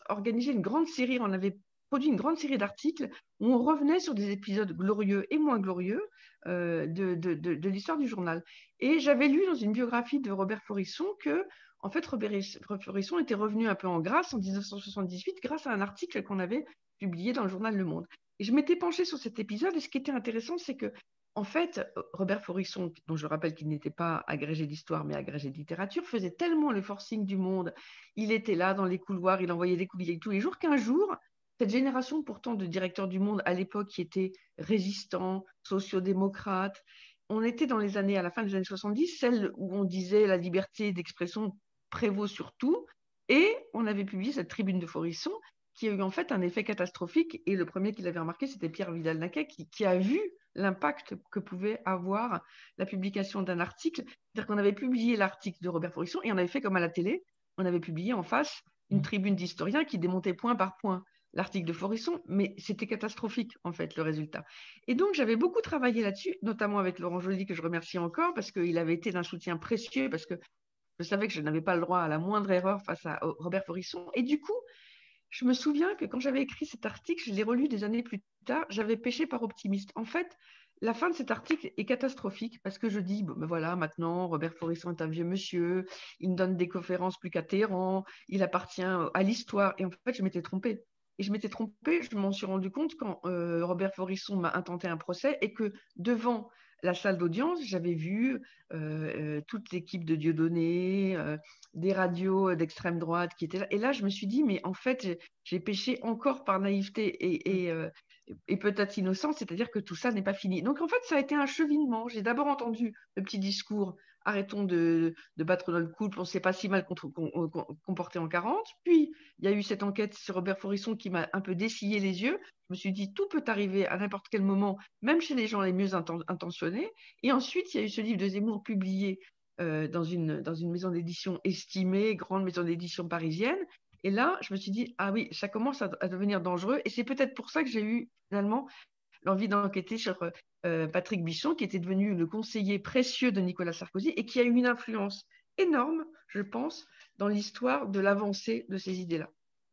organisé une grande série, on avait produit une grande série d'articles où on revenait sur des épisodes glorieux et moins glorieux de l'histoire du journal. Et j'avais lu dans une biographie de Robert Florisson que, en fait, Robert Florisson était revenu un peu en grâce en 1978 grâce à un article qu'on avait publié dans le journal Le Monde. Et je m'étais penchée sur cet épisode, et ce qui était intéressant, c'est que, en fait, Robert Florisson, dont je rappelle qu'il n'était pas agrégé d'histoire, mais agrégé de littérature, faisait tellement le forcing du Monde. Il était là dans les couloirs, il envoyait des coups tous les jours, qu'un jour, cette génération pourtant de directeurs du Monde à l'époque qui étaient résistants, sociodémocrates, on était dans les années, à la fin des années 70, celle où on disait la liberté d'expression prévaut sur tout, et on avait publié cette tribune de Florisson qui a eu en fait un effet catastrophique, et le premier qui l'avait remarqué, c'était Pierre Vidal-Naquet, qui a vu l'impact que pouvait avoir la publication d'un article. C'est-à-dire qu'on avait publié l'article de Robert Florisson, et on avait fait comme à la télé, on avait publié en face une tribune d'historiens qui démontait point par point l'article de Florisson, mais c'était catastrophique, en fait, le résultat. Et donc, j'avais beaucoup travaillé là-dessus, notamment avec Laurent Joly, que je remercie encore, parce qu'il avait été d'un soutien précieux, parce que je savais que je n'avais pas le droit à la moindre erreur face à Robert Florisson. Et du coup, je me souviens que quand j'avais écrit cet article, je l'ai relu des années plus tard, j'avais péché par optimiste. En fait, la fin de cet article est catastrophique parce que je dis, bon, ben voilà, maintenant, Robert Florisson est un vieux monsieur, il ne donne des conférences plus qu'à Téhéran, il appartient à l'histoire. Et en fait, je m'étais trompée. Et je m'étais trompée, je m'en suis rendu compte quand Robert Florisson m'a intenté un procès et que devant la salle d'audience, j'avais vu toute l'équipe de Dieudonné, des radios d'extrême droite qui étaient là. Et là, je me suis dit, mais en fait, j'ai péché encore par naïveté et peut-être innocence, c'est-à-dire que tout ça n'est pas fini. Donc, en fait, ça a été un cheminement. J'ai d'abord entendu le petit discours « Arrêtons de battre dans le couple, on ne s'est pas si mal comporté en 40 ». Puis, il y a eu cette enquête sur Robert Florisson qui m'a un peu dessillé les yeux. Je me suis dit, tout peut arriver à n'importe quel moment, même chez les gens les mieux intentionnés. Et ensuite, il y a eu ce livre de Zemmour publié dans une maison d'édition estimée, grande maison d'édition parisienne. Et là, je me suis dit, ah oui, ça commence à devenir dangereux. Et c'est peut-être pour ça que j'ai eu finalement l'envie d'enquêter sur Patrick Buisson, qui était devenu le conseiller précieux de Nicolas Sarkozy et qui a eu une influence énorme, je pense, dans l'histoire de l'avancée de ces idées-là.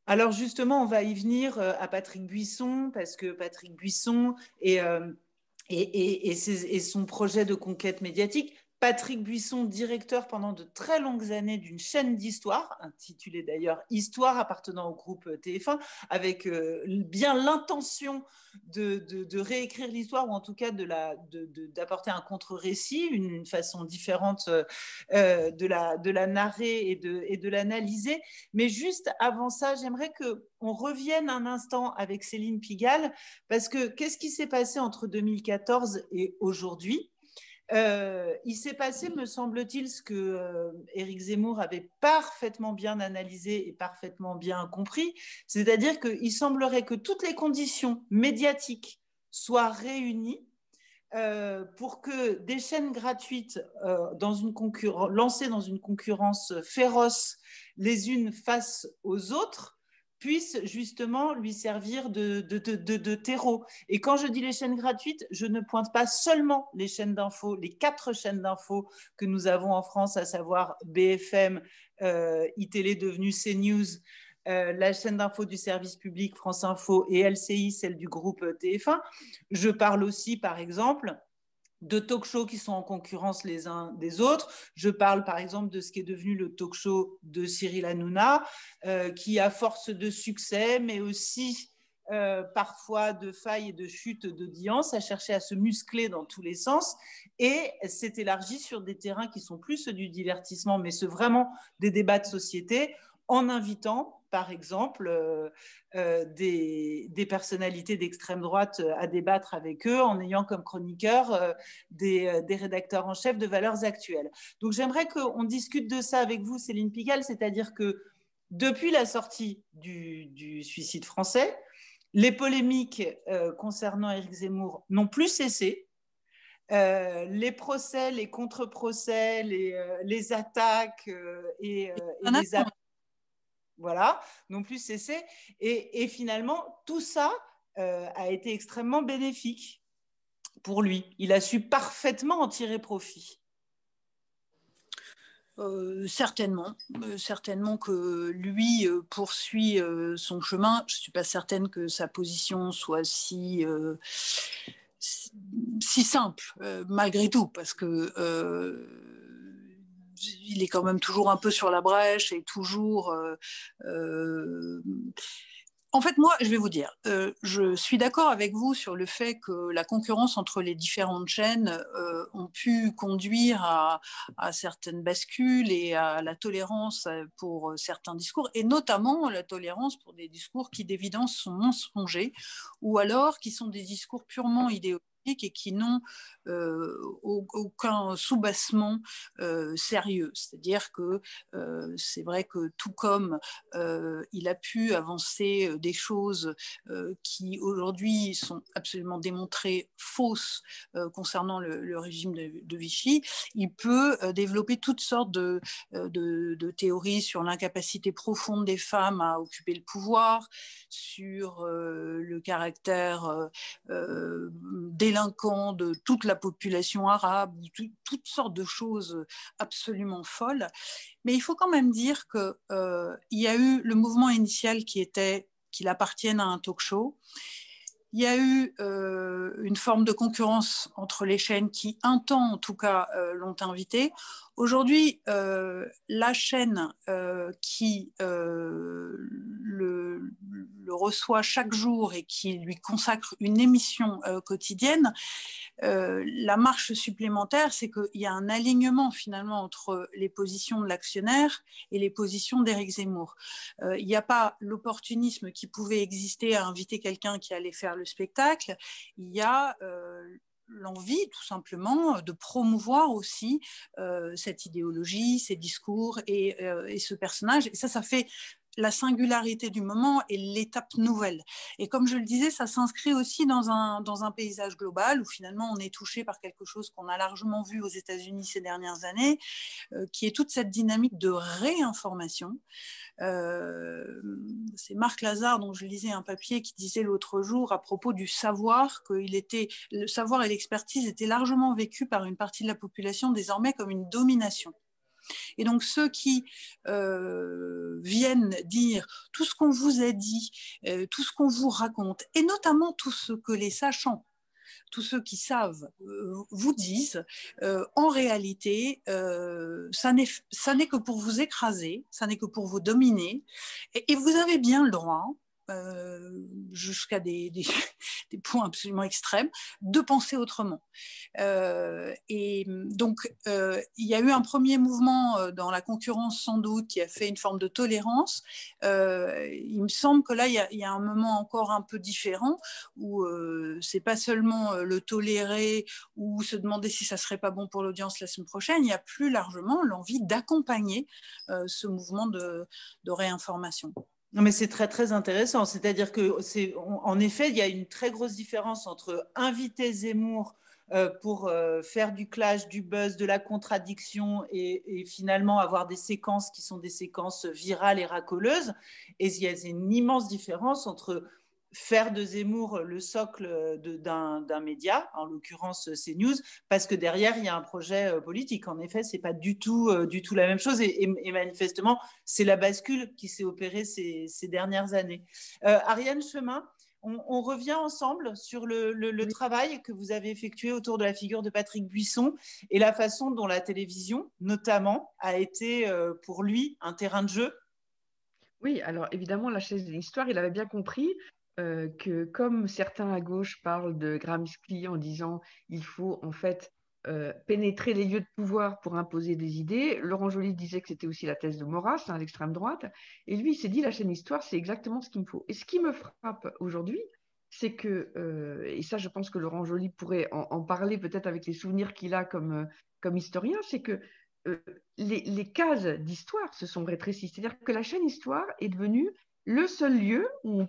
Alors justement, on va y venir à Patrick Buisson, parce que Patrick Buisson et son projet de conquête médiatique. Patrick Buisson, directeur pendant de très longues années d'une chaîne d'histoire, intitulée d'ailleurs Histoire, appartenant au groupe TF1, avec bien l'intention de réécrire l'histoire, ou en tout cas d'apporter un contre-récit, une façon différente de la narrer et de l'analyser. Mais juste avant ça, j'aimerais qu'on revienne un instant avec Céline Pigalle, parce que qu'est-ce qui s'est passé entre 2014 et aujourd'hui ? Il s'est passé, me semble-t-il, ce que Éric Zemmour avait parfaitement bien analysé et parfaitement bien compris, c'est-à-dire qu'il semblerait que toutes les conditions médiatiques soient réunies pour que des chaînes gratuites lancées dans une concurrence féroce les unes face aux autres puissent justement lui servir de terreau. Et quand je dis les chaînes gratuites, je ne pointe pas seulement les chaînes d'infos, les 4 chaînes d'infos que nous avons en France, à savoir BFM, iTélé devenue CNews, la chaîne d'infos du service public France Info et LCI, celle du groupe TF1. Je parle aussi, par exemple, de talk-shows qui sont en concurrence les uns des autres. Je parle par exemple de ce qui est devenu le talk-show de Cyril Hanouna, qui à force de succès, mais aussi parfois de failles et de chutes d'audience, a cherché à se muscler dans tous les sens et s'est élargi sur des terrains qui sont plus ceux du divertissement, mais ceux vraiment des débats de société, en invitant par exemple des personnalités d'extrême droite à débattre avec eux, en ayant comme chroniqueurs des rédacteurs en chef de Valeurs Actuelles. Donc j'aimerais qu'on discute de ça avec vous, Céline Pigalle, c'est-à-dire que depuis la sortie du suicide français, les polémiques concernant Éric Zemmour n'ont plus cessé. les procès, les contre-procès, les attaques et les appels. Voilà, non plus cessé. Et finalement, tout ça a été extrêmement bénéfique pour lui. Il a su parfaitement en tirer profit. Certainement que lui poursuit son chemin. Je ne suis pas certaine que sa position soit si simple, malgré tout, parce que il est quand même toujours un peu sur la brèche et toujours... En fait, moi, je vais vous dire, je suis d'accord avec vous sur le fait que la concurrence entre les différentes chaînes ont pu conduire à certaines bascules et à la tolérance pour certains discours, et notamment la tolérance pour des discours qui d'évidence sont mensongers, ou alors qui sont des discours purement idéologiques et qui n'ont aucun soubassement sérieux. C'est-à-dire que c'est vrai que tout comme il a pu avancer des choses qui aujourd'hui sont absolument démontrées fausses concernant le régime de Vichy, il peut développer toutes sortes de théories sur l'incapacité profonde des femmes à occuper le pouvoir, sur le caractère délinquant de toute la population arabe, toutes sortes de choses absolument folles. Mais il faut quand même dire qu'il y a eu le mouvement initial qui était qu'il appartienne à un talk-show. Il y a eu une forme de concurrence entre les chaînes qui, un temps en tout cas, l'ont invité. Aujourd'hui, la chaîne qui le reçoit chaque jour et qui lui consacre une émission quotidienne, la marche supplémentaire, c'est qu'il y a un alignement finalement entre les positions de l'actionnaire et les positions d'Éric Zemmour. Il n'y a pas l'opportunisme qui pouvait exister à inviter quelqu'un qui allait faire le spectacle. Il y a l'envie tout simplement de promouvoir aussi cette idéologie, ces discours et ce personnage. Et ça fait la singularité du moment et l'étape nouvelle. Et comme je le disais, ça s'inscrit aussi dans un paysage global où finalement on est touché par quelque chose qu'on a largement vu aux États-Unis ces dernières années, qui est toute cette dynamique de réinformation. C'est Marc Lazare dont je lisais un papier qui disait l'autre jour à propos du savoir que le savoir et l'expertise étaient largement vécus par une partie de la population désormais comme une domination. Et donc ceux qui viennent dire tout ce qu'on vous a dit, tout ce qu'on vous raconte, et notamment tout ce que les sachants, tous ceux qui savent vous disent, en réalité, ça n'est que pour vous écraser, ça n'est que pour vous dominer, et vous avez bien le droit, jusqu'à des points absolument extrêmes, de penser autrement. Et donc, il y a eu un premier mouvement dans la concurrence sans doute qui a fait une forme de tolérance. Il me semble que là, il y a un moment encore un peu différent où c'est pas seulement le tolérer ou se demander si ça serait pas bon pour l'audience la semaine prochaine, il y a plus largement l'envie d'accompagner ce mouvement de réinformation. Non, mais c'est très, très intéressant. C'est-à-dire qu'en effet, il y a une très grosse différence entre inviter Zemmour pour faire du clash, du buzz, de la contradiction et finalement avoir des séquences qui sont des séquences virales et racoleuses. Et il y a une immense différence entre faire de Zemmour le socle d'un média, en l'occurrence CNews, parce que derrière, il y a un projet politique. En effet, ce n'est pas du tout la même chose. Et manifestement, c'est la bascule qui s'est opérée ces dernières années. Ariane Chemin, on revient ensemble sur le travail que vous avez effectué autour de la figure de Patrick Buisson et la façon dont la télévision, notamment, a été pour lui un terrain de jeu. Oui, alors évidemment, la chaise de l'histoire, il avait bien compris que comme certains à gauche parlent de Gramsci en disant il faut en fait pénétrer les lieux de pouvoir pour imposer des idées, Laurent Joly disait que c'était aussi la thèse de Maurras, hein, l'extrême droite, et lui il s'est dit la chaîne histoire c'est exactement ce qu'il me faut. Et ce qui me frappe aujourd'hui, c'est que, et ça je pense que Laurent Joly pourrait en parler peut-être avec les souvenirs qu'il a comme historien, c'est que les cases d'histoire se sont rétrécies. C'est-à-dire que la chaîne histoire est devenue le seul lieu où on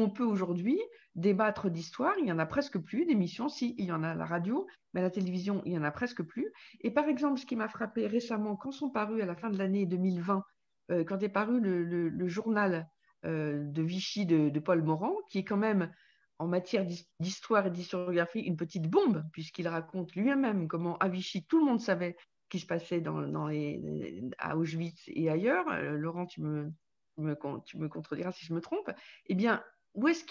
peut aujourd'hui débattre d'histoire. Il n'y en a presque plus d'émissions. Si, il y en a à la radio, mais à la télévision, il n'y en a presque plus. Et par exemple, ce qui m'a frappé récemment, quand sont parus à la fin de l'année 2020, quand est paru le journal de Vichy de Paul Morand, qui est quand même en matière d'histoire et d'historiographie une petite bombe, puisqu'il raconte lui-même comment à Vichy, tout le monde savait ce qui se passait à Auschwitz et ailleurs. Laurent, tu me contrediras si je me trompe. Eh bien, qu'est-ce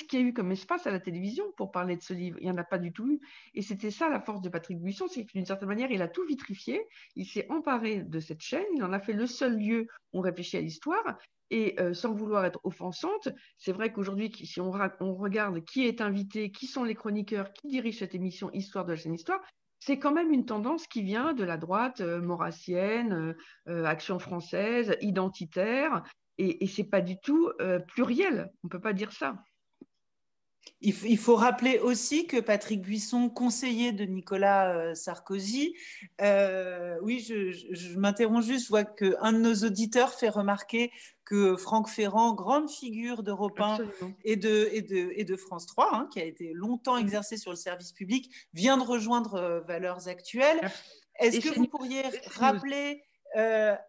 qu'il y a eu comme espace à la télévision pour parler de ce livre? Il n'y en a pas du tout eu. Et c'était ça la force de Patrick Buisson, c'est que d'une certaine manière, il a tout vitrifié, il s'est emparé de cette chaîne, il en a fait le seul lieu où on réfléchit à l'histoire. Et sans vouloir être offensante, c'est vrai qu'aujourd'hui, si on regarde qui est invité, qui sont les chroniqueurs, qui dirigent cette émission Histoire de la chaîne Histoire, c'est quand même une tendance qui vient de la droite maurassienne, Action française, identitaire, et ce n'est pas du tout pluriel. On ne peut pas dire ça. Il faut rappeler aussi que Patrick Buisson, conseiller de Nicolas Sarkozy, oui, je m'interromps juste, je vois qu'un de nos auditeurs fait remarquer que Franck Ferrand, grande figure d'Europe 1 et de France 3, hein, qui a été longtemps exercé sur le service public, vient de rejoindre Valeurs Actuelles. Est-ce que vous pourriez rappeler...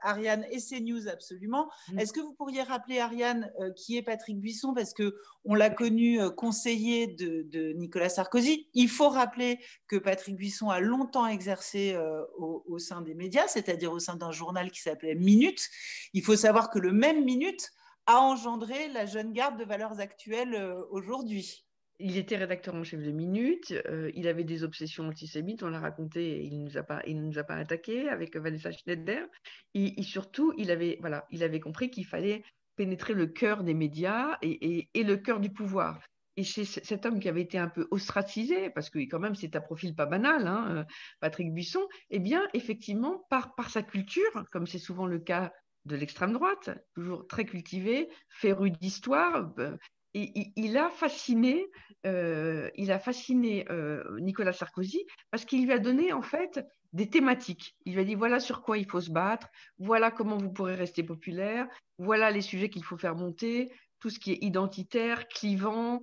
Ariane et CNews, absolument. Est-ce que vous pourriez rappeler, Ariane, qui est Patrick Buisson, parce qu'on l'a connu conseiller de Nicolas Sarkozy. Il faut rappeler que Patrick Buisson a longtemps exercé au sein des médias, c'est-à-dire au sein d'un journal qui s'appelait Minute. Il faut savoir que le même Minute a engendré la jeune garde de Valeurs Actuelles aujourd'hui. Il était rédacteur en chef de Minute, il avait des obsessions antisémites, on l'a raconté, il ne nous a pas attaqué avec Vanessa Schneider. Et surtout, il avait compris qu'il fallait pénétrer le cœur des médias et le cœur du pouvoir. Et chez cet homme qui avait été un peu ostracisé, parce que quand même c'est un profil pas banal, hein, Patrick Buisson, eh bien effectivement, par sa culture, comme c'est souvent le cas de l'extrême droite, toujours très cultivé, féru d'histoire, et il a fasciné Nicolas Sarkozy parce qu'il lui a donné en fait des thématiques. Il lui a dit voilà sur quoi il faut se battre, voilà comment vous pourrez rester populaire, voilà les sujets qu'il faut faire monter, tout ce qui est identitaire, clivant.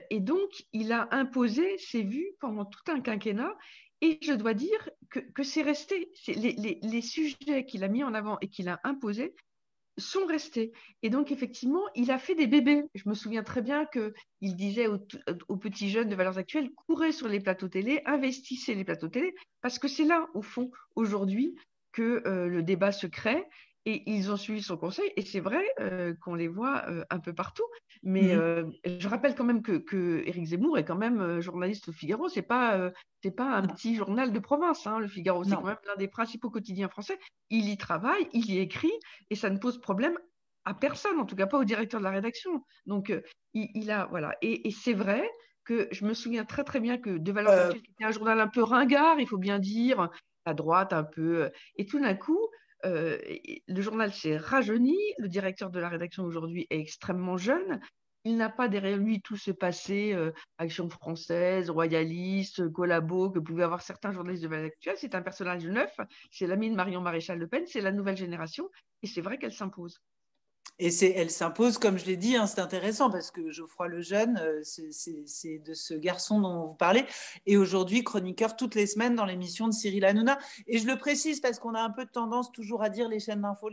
Et donc, il a imposé ses vues pendant tout un quinquennat. Et je dois dire que c'est resté. Les sujets qu'il a mis en avant et qu'il a imposés sont restés. Et donc, effectivement, il a fait des bébés. Je me souviens très bien qu'il disait aux petits jeunes de Valeurs Actuelles, courez sur les plateaux télé, investissez les plateaux télé, parce que c'est là, au fond, aujourd'hui, que le débat se crée. Et ils ont suivi son conseil. Et c'est vrai qu'on les voit un peu partout. Mais je rappelle quand même que Éric Zemmour est quand même journaliste au Figaro. C'est pas un petit journal de province, hein, le Figaro. C'est quand même l'un des principaux quotidiens français. Il y travaille, il y écrit, et ça ne pose problème à personne, en tout cas pas au directeur de la rédaction. Donc, il a, voilà. Et c'est vrai que je me souviens très très bien que De Valeurs Actuelles, qui était un journal un peu ringard, il faut bien dire, à droite un peu. Et tout d'un coup, le journal s'est rajeuni, le directeur de la rédaction aujourd'hui est extrêmement jeune, il n'a pas derrière lui tout ce passé Action française, royaliste, collabo que pouvaient avoir certains journalistes de Valeurs Actuelles. C'est un personnage neuf, c'est l'ami de Marion Maréchal Le Pen, c'est la nouvelle génération, et c'est vrai qu'elle s'impose. Et elle s'impose, comme je l'ai dit, hein, c'est intéressant parce que Geoffroy Lejeune, c'est de ce garçon dont vous parlez, et aujourd'hui chroniqueur toutes les semaines dans l'émission de Cyril Hanouna. Et je le précise parce qu'on a un peu de tendance toujours à dire les chaînes d'infos,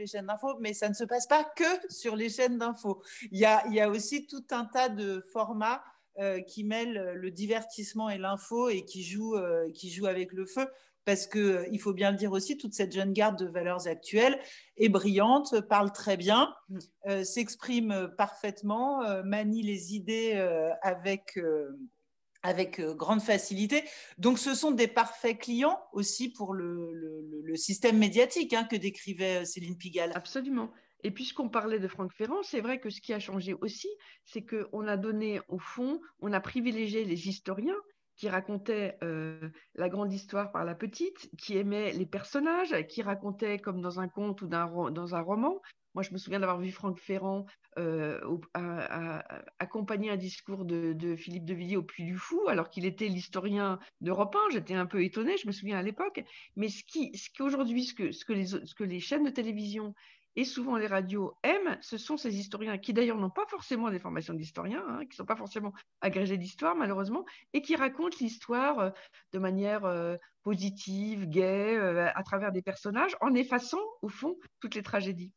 mais ça ne se passe pas que sur les chaînes d'infos. Il y a aussi tout un tas de formats qui mêlent le divertissement et l'info et qui jouent avec le feu. Parce qu'il faut bien le dire aussi, toute cette jeune garde de Valeurs Actuelles est brillante, parle très bien, s'exprime parfaitement, manie les idées avec grande facilité. Donc, ce sont des parfaits clients aussi pour le système médiatique que décrivait Céline Pigalle. Absolument. Et puisqu'on parlait de Franck Ferrand, c'est vrai que ce qui a changé aussi, c'est qu'on a donné, au fond, on a privilégié les historiens qui racontaient la grande histoire par la petite, qui aimaient les personnages, qui racontaient comme dans un conte ou dans un roman. Moi, je me souviens d'avoir vu Franck Ferrand accompagner un discours de Philippe de Villiers au Puy du Fou, alors qu'il était l'historien d'Europe 1. J'étais un peu étonnée, je me souviens à l'époque. Mais ce qu'aujourd'hui, ce que les chaînes de télévision et souvent les radios aiment, ce sont ces historiens qui d'ailleurs n'ont pas forcément des formations d'historiens, qui ne sont pas forcément agrégés d'histoire malheureusement, et qui racontent l'histoire de manière positive, gaie, à travers des personnages, en effaçant au fond toutes les tragédies.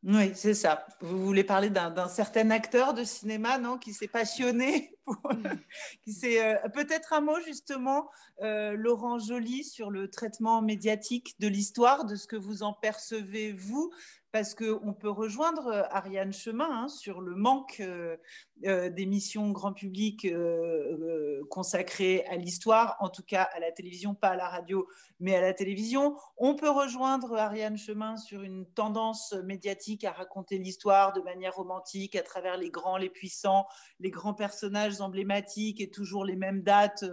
Oui, c'est ça. Vous voulez parler d'un certain acteur de cinéma, non, qui s'est passionné qui s'est peut-être un mot justement, Laurent Joly, sur le traitement médiatique de l'histoire, de ce que vous en percevez vous, parce qu'on peut rejoindre Ariane Chemin sur le manque d'émissions grand public consacrées à l'histoire, en tout cas à la télévision, pas à la radio, mais à la télévision. On peut rejoindre Ariane Chemin sur une tendance médiatique à raconter l'histoire de manière romantique à travers les grands, les puissants, les grands personnages emblématiques et toujours les mêmes dates.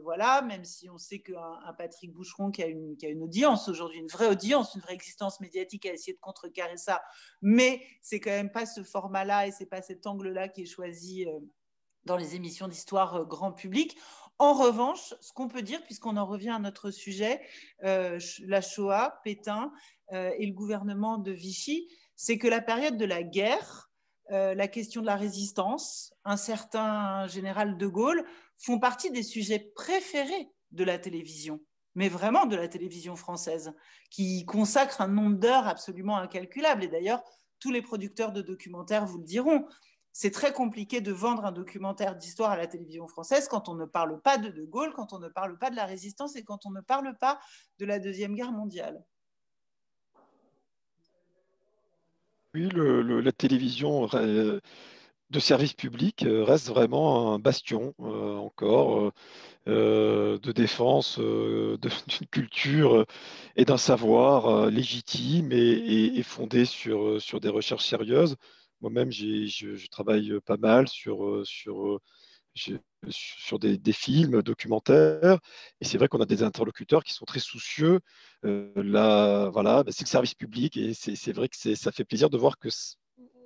Voilà, même si on sait qu'un Patrick Boucheron qui a une audience aujourd'hui, une vraie audience, une vraie existence médiatique, a essayé de contrecarrer ça, mais c'est quand même pas ce format-là et c'est pas cet angle-là qui est choisi dans les émissions d'histoire grand public. En revanche, ce qu'on peut dire, puisqu'on en revient à notre sujet, la Shoah, Pétain et le gouvernement de Vichy, c'est que la période de la guerre, la question de la résistance, un certain général de Gaulle, font partie des sujets préférés de la télévision, mais vraiment de la télévision française, qui consacre un nombre d'heures absolument incalculable. Et d'ailleurs, tous les producteurs de documentaires vous le diront, c'est très compliqué de vendre un documentaire d'histoire à la télévision française quand on ne parle pas de Gaulle, quand on ne parle pas de la résistance et quand on ne parle pas de la Deuxième Guerre mondiale. Oui, la télévision de service public reste vraiment un bastion encore de défense d'une culture et d'un savoir légitime et fondé sur des recherches sérieuses. Moi-même, je travaille pas mal sur des films documentaires. Et c'est vrai qu'on a des interlocuteurs qui sont très soucieux. Là, voilà, c'est le service public et c'est vrai que ça fait plaisir de voir que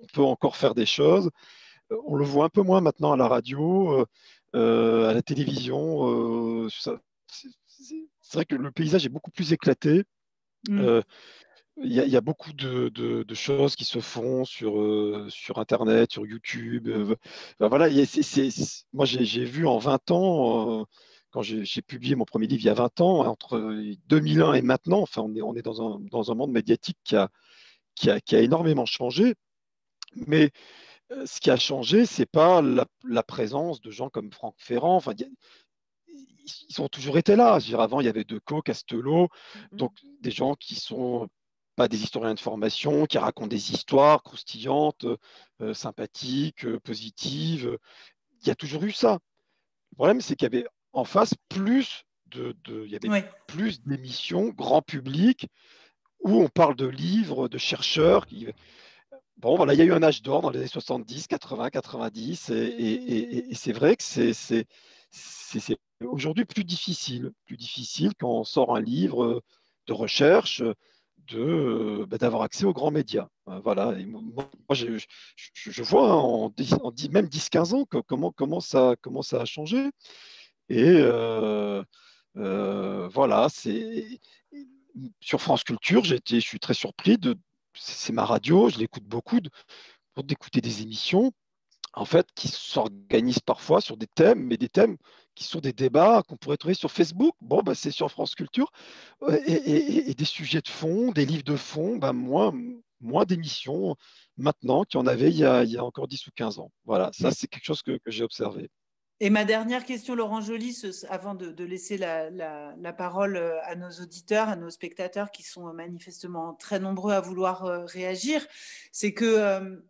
on peut encore faire des choses. On le voit un peu moins maintenant à la radio, à la télévision. C'est vrai que le paysage est beaucoup plus éclaté. Il y a beaucoup de choses qui se font sur Internet, sur YouTube. Ben voilà, moi, j'ai vu en 20 ans, quand j'ai publié mon premier livre il y a 20 ans, entre 2001 et maintenant, enfin, on est dans un monde médiatique qui a énormément changé. Mais ce qui a changé, c'est pas la présence de gens comme Franck Ferrand. Enfin, ils ont toujours été là. Je veux dire, avant, il y avait Decaux, Castelot, donc des gens qui sont pas des historiens de formation, qui racontent des histoires croustillantes, sympathiques, positives. Il y a toujours eu ça. Le problème, c'est qu'il y avait en face il y avait plus d'émissions grand public où on parle de livres, de chercheurs. Bon, voilà, il y a eu un âge d'or dans les années 70, 80, 90, et c'est vrai que c'est aujourd'hui plus difficile quand on sort un livre de recherche d'avoir accès aux grands médias. Voilà. Et moi, je vois même 10-15 ans comment ça a changé. Et voilà, sur France Culture, je suis très surpris c'est ma radio, je l'écoute beaucoup, d'écouter des émissions en fait, qui s'organisent parfois sur des thèmes, mais des thèmes qui sont des débats qu'on pourrait trouver sur Facebook. Bon, bah, c'est sur France Culture. Et des sujets de fond, des livres de fond, bah, moins d'émissions maintenant qu'il y en avait il y a encore 10 ou 15 ans. Voilà, ça, c'est quelque chose que j'ai observé. Et ma dernière question, Laurent Joly, avant de laisser la parole à nos auditeurs, à nos spectateurs qui sont manifestement très nombreux à vouloir réagir, c'est que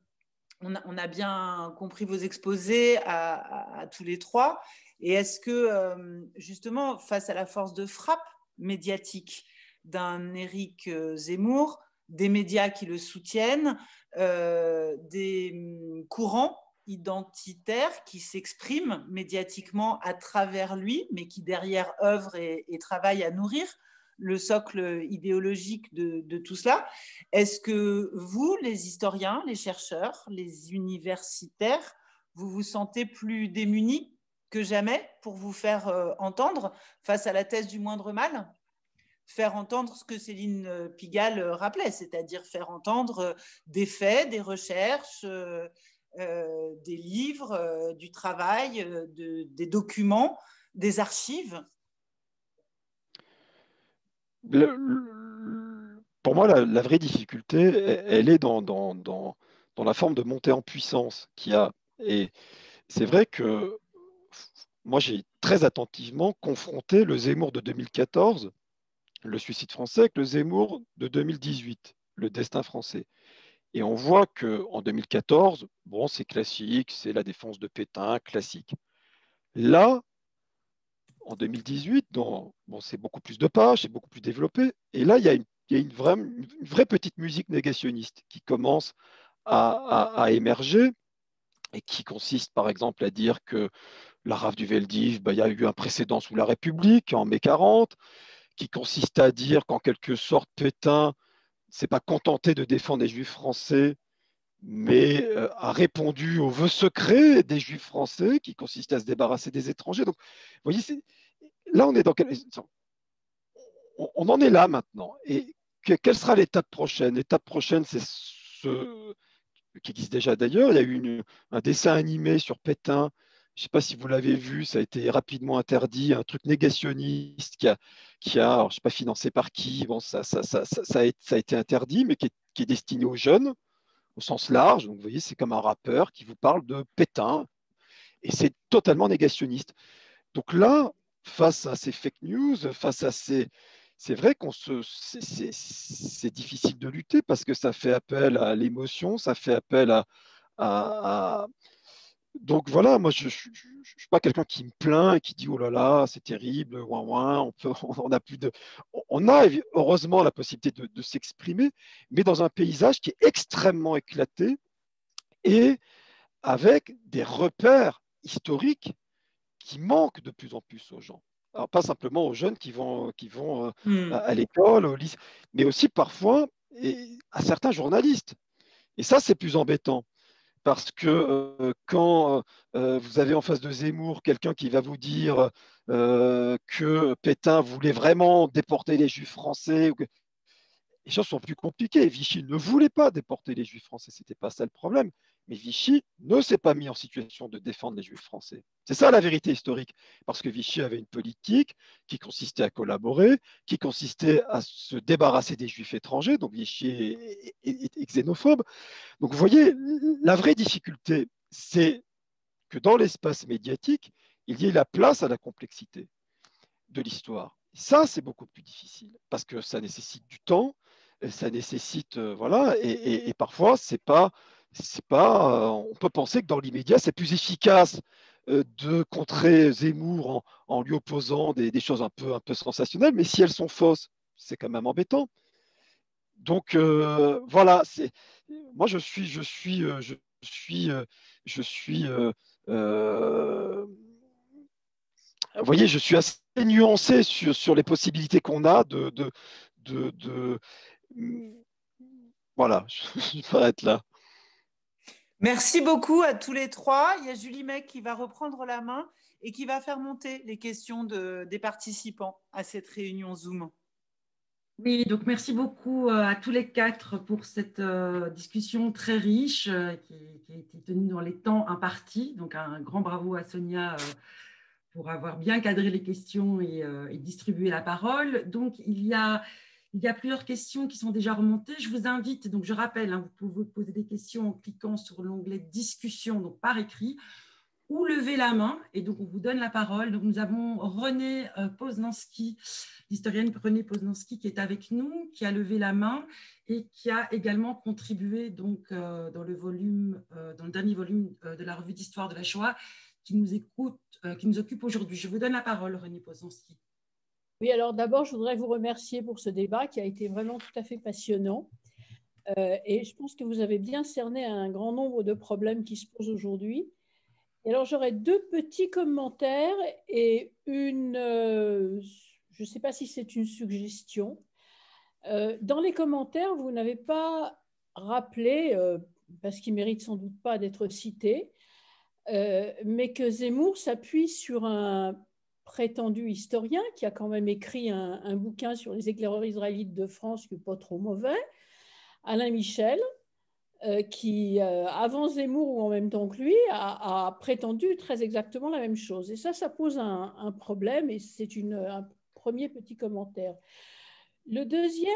on a bien compris vos exposés à tous les trois. Et est-ce que, justement, face à la force de frappe médiatique d'un Éric Zemmour, des médias qui le soutiennent, des courants identitaires qui s'expriment médiatiquement à travers lui, mais qui derrière œuvrent et travaillent à nourrir le socle idéologique de tout cela. Est-ce que vous, les historiens, les chercheurs, les universitaires, vous vous sentez plus démunis que jamais pour vous faire entendre face à la thèse du moindre mal ? faire entendre ce que Céline Pigalle rappelait, c'est-à-dire faire entendre des faits, des recherches, des livres, du travail, des documents, des archives. Pour moi, la vraie difficulté, elle est dans la forme de montée en puissance qu'il y a. Et c'est vrai que moi, j'ai très attentivement confronté le Zemmour de 2014, le suicide français, avec le Zemmour de 2018, le destin français. Et on voit qu'en 2014, bon, c'est classique, c'est la défense de Pétain, classique. Là, en 2018, bon, c'est beaucoup plus de pages, c'est beaucoup plus développé. Et là, il y a une vraie petite musique négationniste qui commence à émerger et qui consiste, par exemple, à dire que la rafle du Veldiv, il y a eu un précédent sous la République en mai 40, qui consiste à dire qu'en quelque sorte, Pétain ne s'est pas contenté de défendre les Juifs français, mais a répondu aux vœux secrets des Juifs français, qui consistait à se débarrasser des étrangers. Donc, vous voyez, là, on est dans on en est là maintenant. Et quelle sera l'étape prochaine? L'étape prochaine, c'est ce qui existe déjà d'ailleurs. Il y a eu un dessin animé sur Pétain. Je ne sais pas si vous l'avez vu, ça a été rapidement interdit, un truc négationniste alors, je ne sais pas financé par qui, bon, ça a été interdit, mais qui est destiné aux jeunes, au sens large. Donc, vous voyez, c'est comme un rappeur qui vous parle de Pétain, et c'est totalement négationniste. Donc là, face à ces fake news, face à ces... C'est vrai c'est difficile de lutter parce que ça fait appel à l'émotion, ça fait appel à... Donc voilà, moi je ne suis pas quelqu'un qui me plaint et qui dit oh là là, c'est terrible, ouin ouin, on a plus de... On a heureusement la possibilité de s'exprimer, mais dans un paysage qui est extrêmement éclaté et avec des repères historiques qui manquent de plus en plus aux gens. Alors, pas simplement aux jeunes qui vont à l'école, au lycée, mais aussi parfois à certains journalistes. Et ça, c'est plus embêtant. Parce que quand vous avez en face de Zemmour quelqu'un qui va vous dire que Pétain voulait vraiment déporter les Juifs français, les choses sont plus compliquées. Vichy ne voulait pas déporter les Juifs français, ce n'était pas ça le problème. Mais Vichy ne s'est pas mis en situation de défendre les Juifs français. C'est ça la vérité historique, parce que Vichy avait une politique qui consistait à collaborer, qui consistait à se débarrasser des Juifs étrangers, donc Vichy est xénophobe. Donc vous voyez, la vraie difficulté, c'est que dans l'espace médiatique, il y ait la place à la complexité de l'histoire. Ça, c'est beaucoup plus difficile, parce que ça nécessite du temps, ça nécessite, voilà, et parfois, on peut penser que dans l'immédiat, c'est plus efficace de contrer Zemmour en lui opposant des choses un peu sensationnelles, mais si elles sont fausses, c'est quand même embêtant. Donc voilà, moi je suis vous voyez, je suis assez nuancé sur les possibilités qu'on a de... Voilà, je m'arrête là. Merci beaucoup à tous les trois. Il y a Julie Mecq qui va reprendre la main et qui va faire monter les questions des participants à cette réunion Zoom. Oui, donc merci beaucoup à tous les quatre pour cette discussion très riche qui a été tenue dans les temps impartis. Donc un grand bravo à Sonia pour avoir bien cadré les questions et distribué la parole. Donc il y a plusieurs questions qui sont déjà remontées. Je vous invite, donc je rappelle, vous pouvez poser des questions en cliquant sur l'onglet discussion, donc par écrit, ou lever la main, et donc on vous donne la parole. Donc nous avons Renée Poznanski, l'historienne Renée Poznanski qui est avec nous, qui a levé la main et qui a également contribué donc, dans le dernier volume de la revue d'histoire de la Shoah qui nous occupe aujourd'hui. Je vous donne la parole, Renée Poznanski. Oui, alors d'abord, je voudrais vous remercier pour ce débat qui a été vraiment tout à fait passionnant. Et je pense que vous avez bien cerné un grand nombre de problèmes qui se posent aujourd'hui. Et alors, j'aurais deux petits commentaires et je ne sais pas si c'est une suggestion. Dans les commentaires, vous n'avez pas rappelé, parce qu'il ne mérite sans doute pas d'être cité, mais que Zemmour s'appuie sur un prétendu historien qui a quand même écrit un bouquin sur les éclaireurs israélites de France qui n'est pas trop mauvais, Alain Michel, qui, avant Zemmour ou en même temps que lui, a prétendu très exactement la même chose. Et ça pose un problème, et c'est un premier petit commentaire. Le deuxième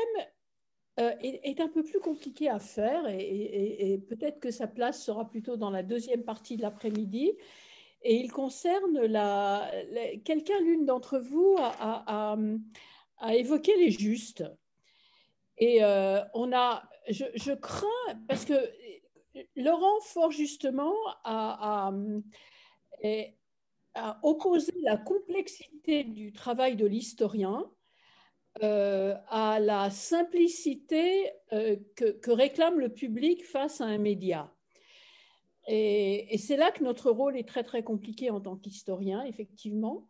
est un peu plus compliqué à faire, et peut-être que sa place sera plutôt dans la deuxième partie de l'après-midi, et il concerne l'une d'entre vous a évoqué les justes. Et je crains, parce que Laurent, fort justement, a opposé la complexité du travail de l'historien à la simplicité que réclame le public face à un média. Et c'est là que notre rôle est très, très compliqué en tant qu'historien, effectivement.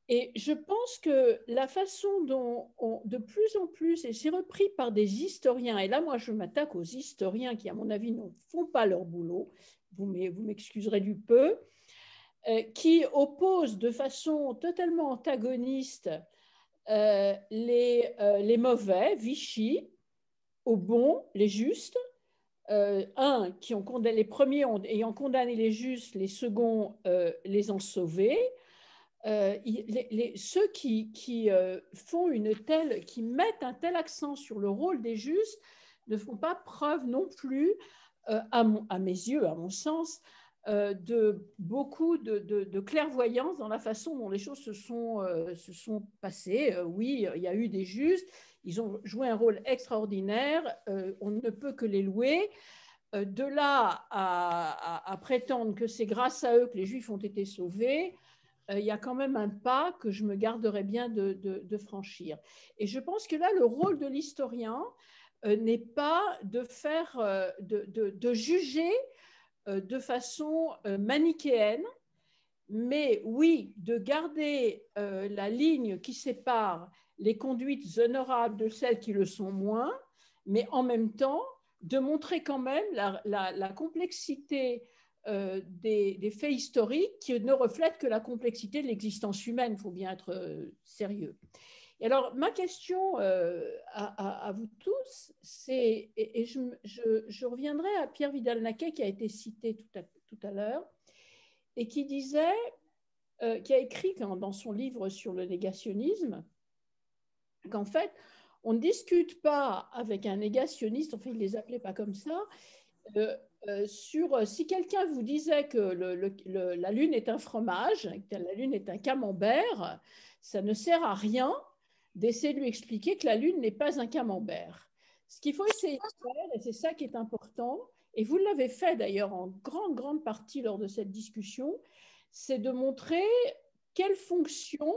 Et je pense que la façon dont, de plus en plus, et c'est repris par des historiens, et là, moi, je m'attaque aux historiens qui, à mon avis, ne font pas leur boulot, vous m'excuserez du peu, qui opposent de façon totalement antagoniste les mauvais, Vichy, aux bons, les justes, les premiers ayant condamné les justes, les seconds les ont sauvés. Ceux qui font qui mettent un tel accent sur le rôle des justes ne font pas preuve non plus, à mes yeux, à mon sens, de beaucoup de clairvoyance dans la façon dont les choses se sont passées. Oui, il y a eu des justes, ils ont joué un rôle extraordinaire, on ne peut que les louer. De là à prétendre que c'est grâce à eux que les Juifs ont été sauvés, il y a quand même un pas que je me garderais bien de franchir. Et je pense que là, le rôle de l'historien n'est pas de juger de façon manichéenne, mais oui, de garder la ligne qui sépare les conduites honorables de celles qui le sont moins, mais en même temps, de montrer quand même la complexité des faits historiques qui ne reflètent que la complexité de l'existence humaine. Il faut bien être sérieux. Et alors, ma question à vous tous, c'est, et je reviendrai à Pierre Vidal-Naquet qui a été cité tout à l'heure, et qui disait, qui a écrit dans son livre sur le négationnisme, qu'en fait, on ne discute pas avec un négationniste, enfin, il ne les appelait pas comme ça, sur si quelqu'un vous disait que la Lune est un fromage, que la Lune est un camembert, ça ne sert à rien d'essayer de lui expliquer que la Lune n'est pas un camembert. Ce qu'il faut essayer de faire, et c'est ça qui est important, et vous l'avez fait d'ailleurs en grande partie lors de cette discussion, c'est de montrer quelle fonction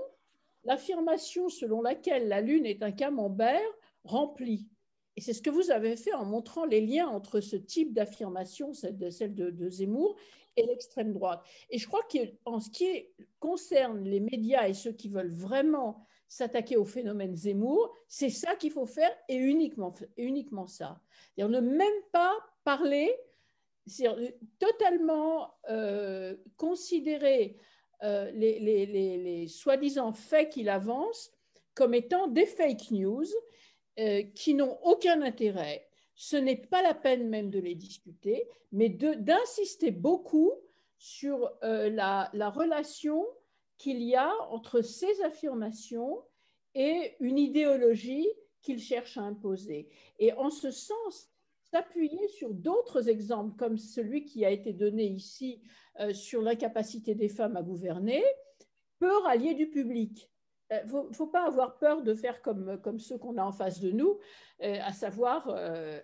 l'affirmation selon laquelle la Lune est un camembert remplit. Et c'est ce que vous avez fait en montrant les liens entre ce type d'affirmation, celle de Zemmour, et l'extrême droite. Et je crois qu'en ce qui concerne les médias et ceux qui veulent vraiment s'attaquer au phénomène Zemmour, c'est ça qu'il faut faire, et uniquement ça. Et on ne même pas parler, totalement considérer les soi-disant faits qu'il avance comme étant des fake news qui n'ont aucun intérêt. Ce n'est pas la peine même de les discuter, mais d'insister beaucoup sur la relation qu'il y a entre ces affirmations et une idéologie qu'il cherche à imposer. Et en ce sens, s'appuyer sur d'autres exemples, comme celui qui a été donné ici sur l'incapacité des femmes à gouverner, peut rallier du public. Il ne faut pas avoir peur de faire comme ceux qu'on a en face de nous, à savoir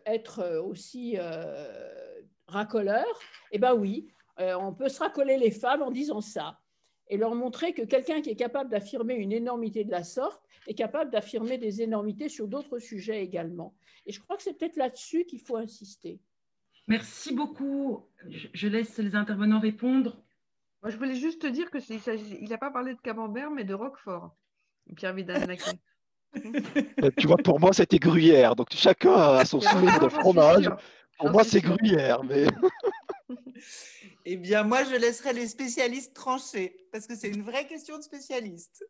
être aussi racoleurs. Eh bien oui, on peut se racoler les femmes en disant ça et leur montrer que quelqu'un qui est capable d'affirmer une énormité de la sorte est capable d'affirmer des énormités sur d'autres sujets également. Et je crois que c'est peut-être là-dessus qu'il faut insister. Merci beaucoup. Je laisse les intervenants répondre. Moi, je voulais juste te dire qu'il n'a pas parlé de camembert, mais de Roquefort, Pierre Vidal-Naquet. Tu vois, pour moi, c'était Gruyère. Donc, chacun a son souvenir de fromage. Pour moi, c'est Gruyère. Mais... Eh bien, moi, je laisserai les spécialistes trancher, parce que c'est une vraie question de spécialiste.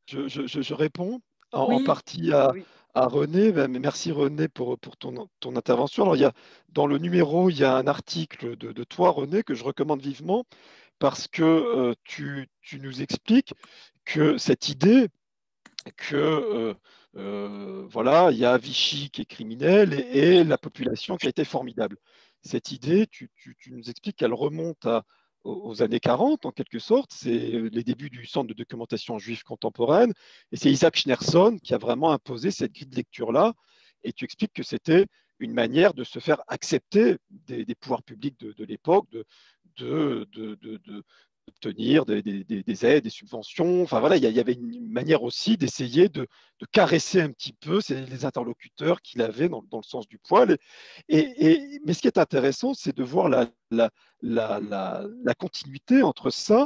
Je réponds en Oui, partie Oui. à René. Mais merci René pour ton intervention. Alors, dans le numéro, il y a un article de toi, René, que je recommande vivement parce que tu nous expliques que cette idée que voilà, il y a Vichy qui est criminel et la population qui a été formidable. Cette idée, tu nous expliques qu'elle remonte aux années 40, en quelque sorte. C'est les débuts du Centre de documentation juive contemporaine. Et c'est Isaac Schneerson qui a vraiment imposé cette grille de lecture-là. Et tu expliques que c'était une manière de se faire accepter des pouvoirs publics de l'époque, d'obtenir des aides, des subventions. Enfin voilà, il y avait une manière aussi d'essayer de caresser un petit peu les interlocuteurs qu'il avait dans le sens du poil. Mais ce qui est intéressant, c'est de voir la continuité entre ça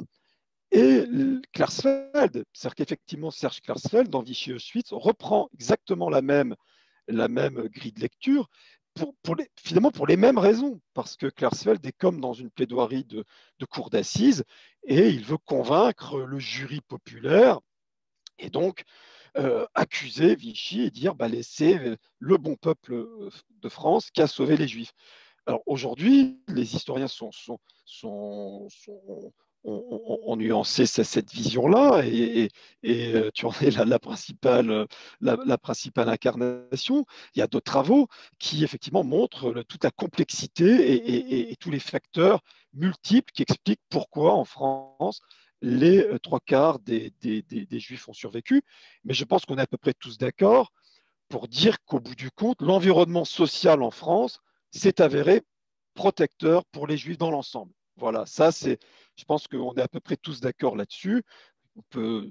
et Klarsfeld. C'est-à-dire qu'effectivement, Serge Klarsfeld, dans Vichy Auschwitz, reprend exactement la même grille de lecture, finalement pour les mêmes raisons, parce que Klarsfeld est comme dans une plaidoirie de cour d'assises, et il veut convaincre le jury populaire, et donc accuser Vichy et dire c'est le bon peuple de France qui a sauvé les Juifs. Alors aujourd'hui, les historiens ont nuancé cette vision-là et tu en es la principale incarnation. Il y a d'autres travaux qui effectivement montrent toute la complexité et tous les facteurs multiples qui expliquent pourquoi en France les trois quarts des Juifs ont survécu. Mais je pense qu'on est à peu près tous d'accord pour dire qu'au bout du compte, l'environnement social en France s'est avéré protecteur pour les Juifs dans l'ensemble. Voilà, je pense qu'on est à peu près tous d'accord là-dessus. On peut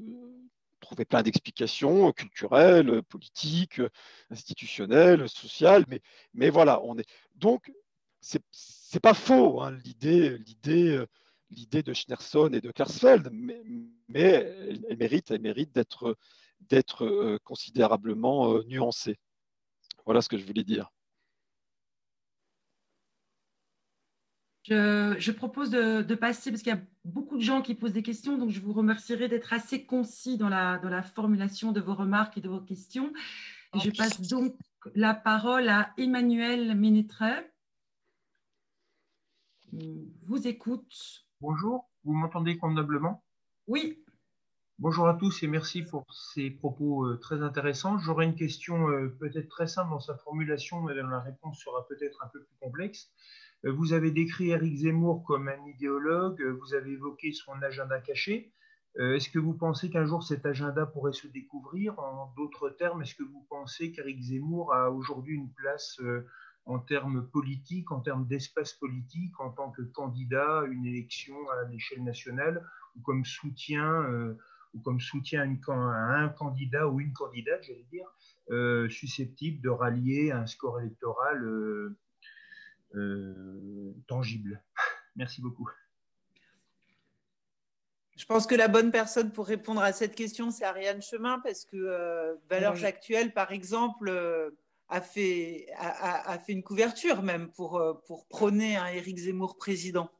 trouver plein d'explications culturelles, politiques, institutionnelles, sociales, mais voilà, donc c'est pas faux hein, l'idée de Schneerson et de Klarsfeld, mais elle mérite d'être considérablement nuancée. Voilà ce que je voulais dire. je propose de passer, parce qu'il y a beaucoup de gens qui posent des questions, donc je vous remercierai d'être assez concis dans la formulation de vos remarques et de vos questions. Et je passe donc la parole à Emmanuel Ménétret. Vous écoute. Bonjour, vous m'entendez convenablement? Oui. Bonjour à tous et merci pour ces propos très intéressants. J'aurais une question peut-être très simple dans sa formulation, mais la réponse sera peut-être un peu plus complexe. Vous avez décrit Éric Zemmour comme un idéologue, vous avez évoqué son agenda caché. Est-ce que vous pensez qu'un jour cet agenda pourrait se découvrir? En d'autres termes, est-ce que vous pensez qu'Éric Zemmour a aujourd'hui une place en termes politiques, en termes d'espace politique, en tant que candidat à une élection à l'échelle nationale ou comme soutien à un candidat ou une candidate, j'allais dire, susceptible de rallier un score électoral tangible? Merci beaucoup. Je pense que la bonne personne pour répondre à cette question, c'est Ariane Chemin, parce que Valeurs Actuelles, par exemple, a fait une couverture même pour prôner un Éric Zemmour président.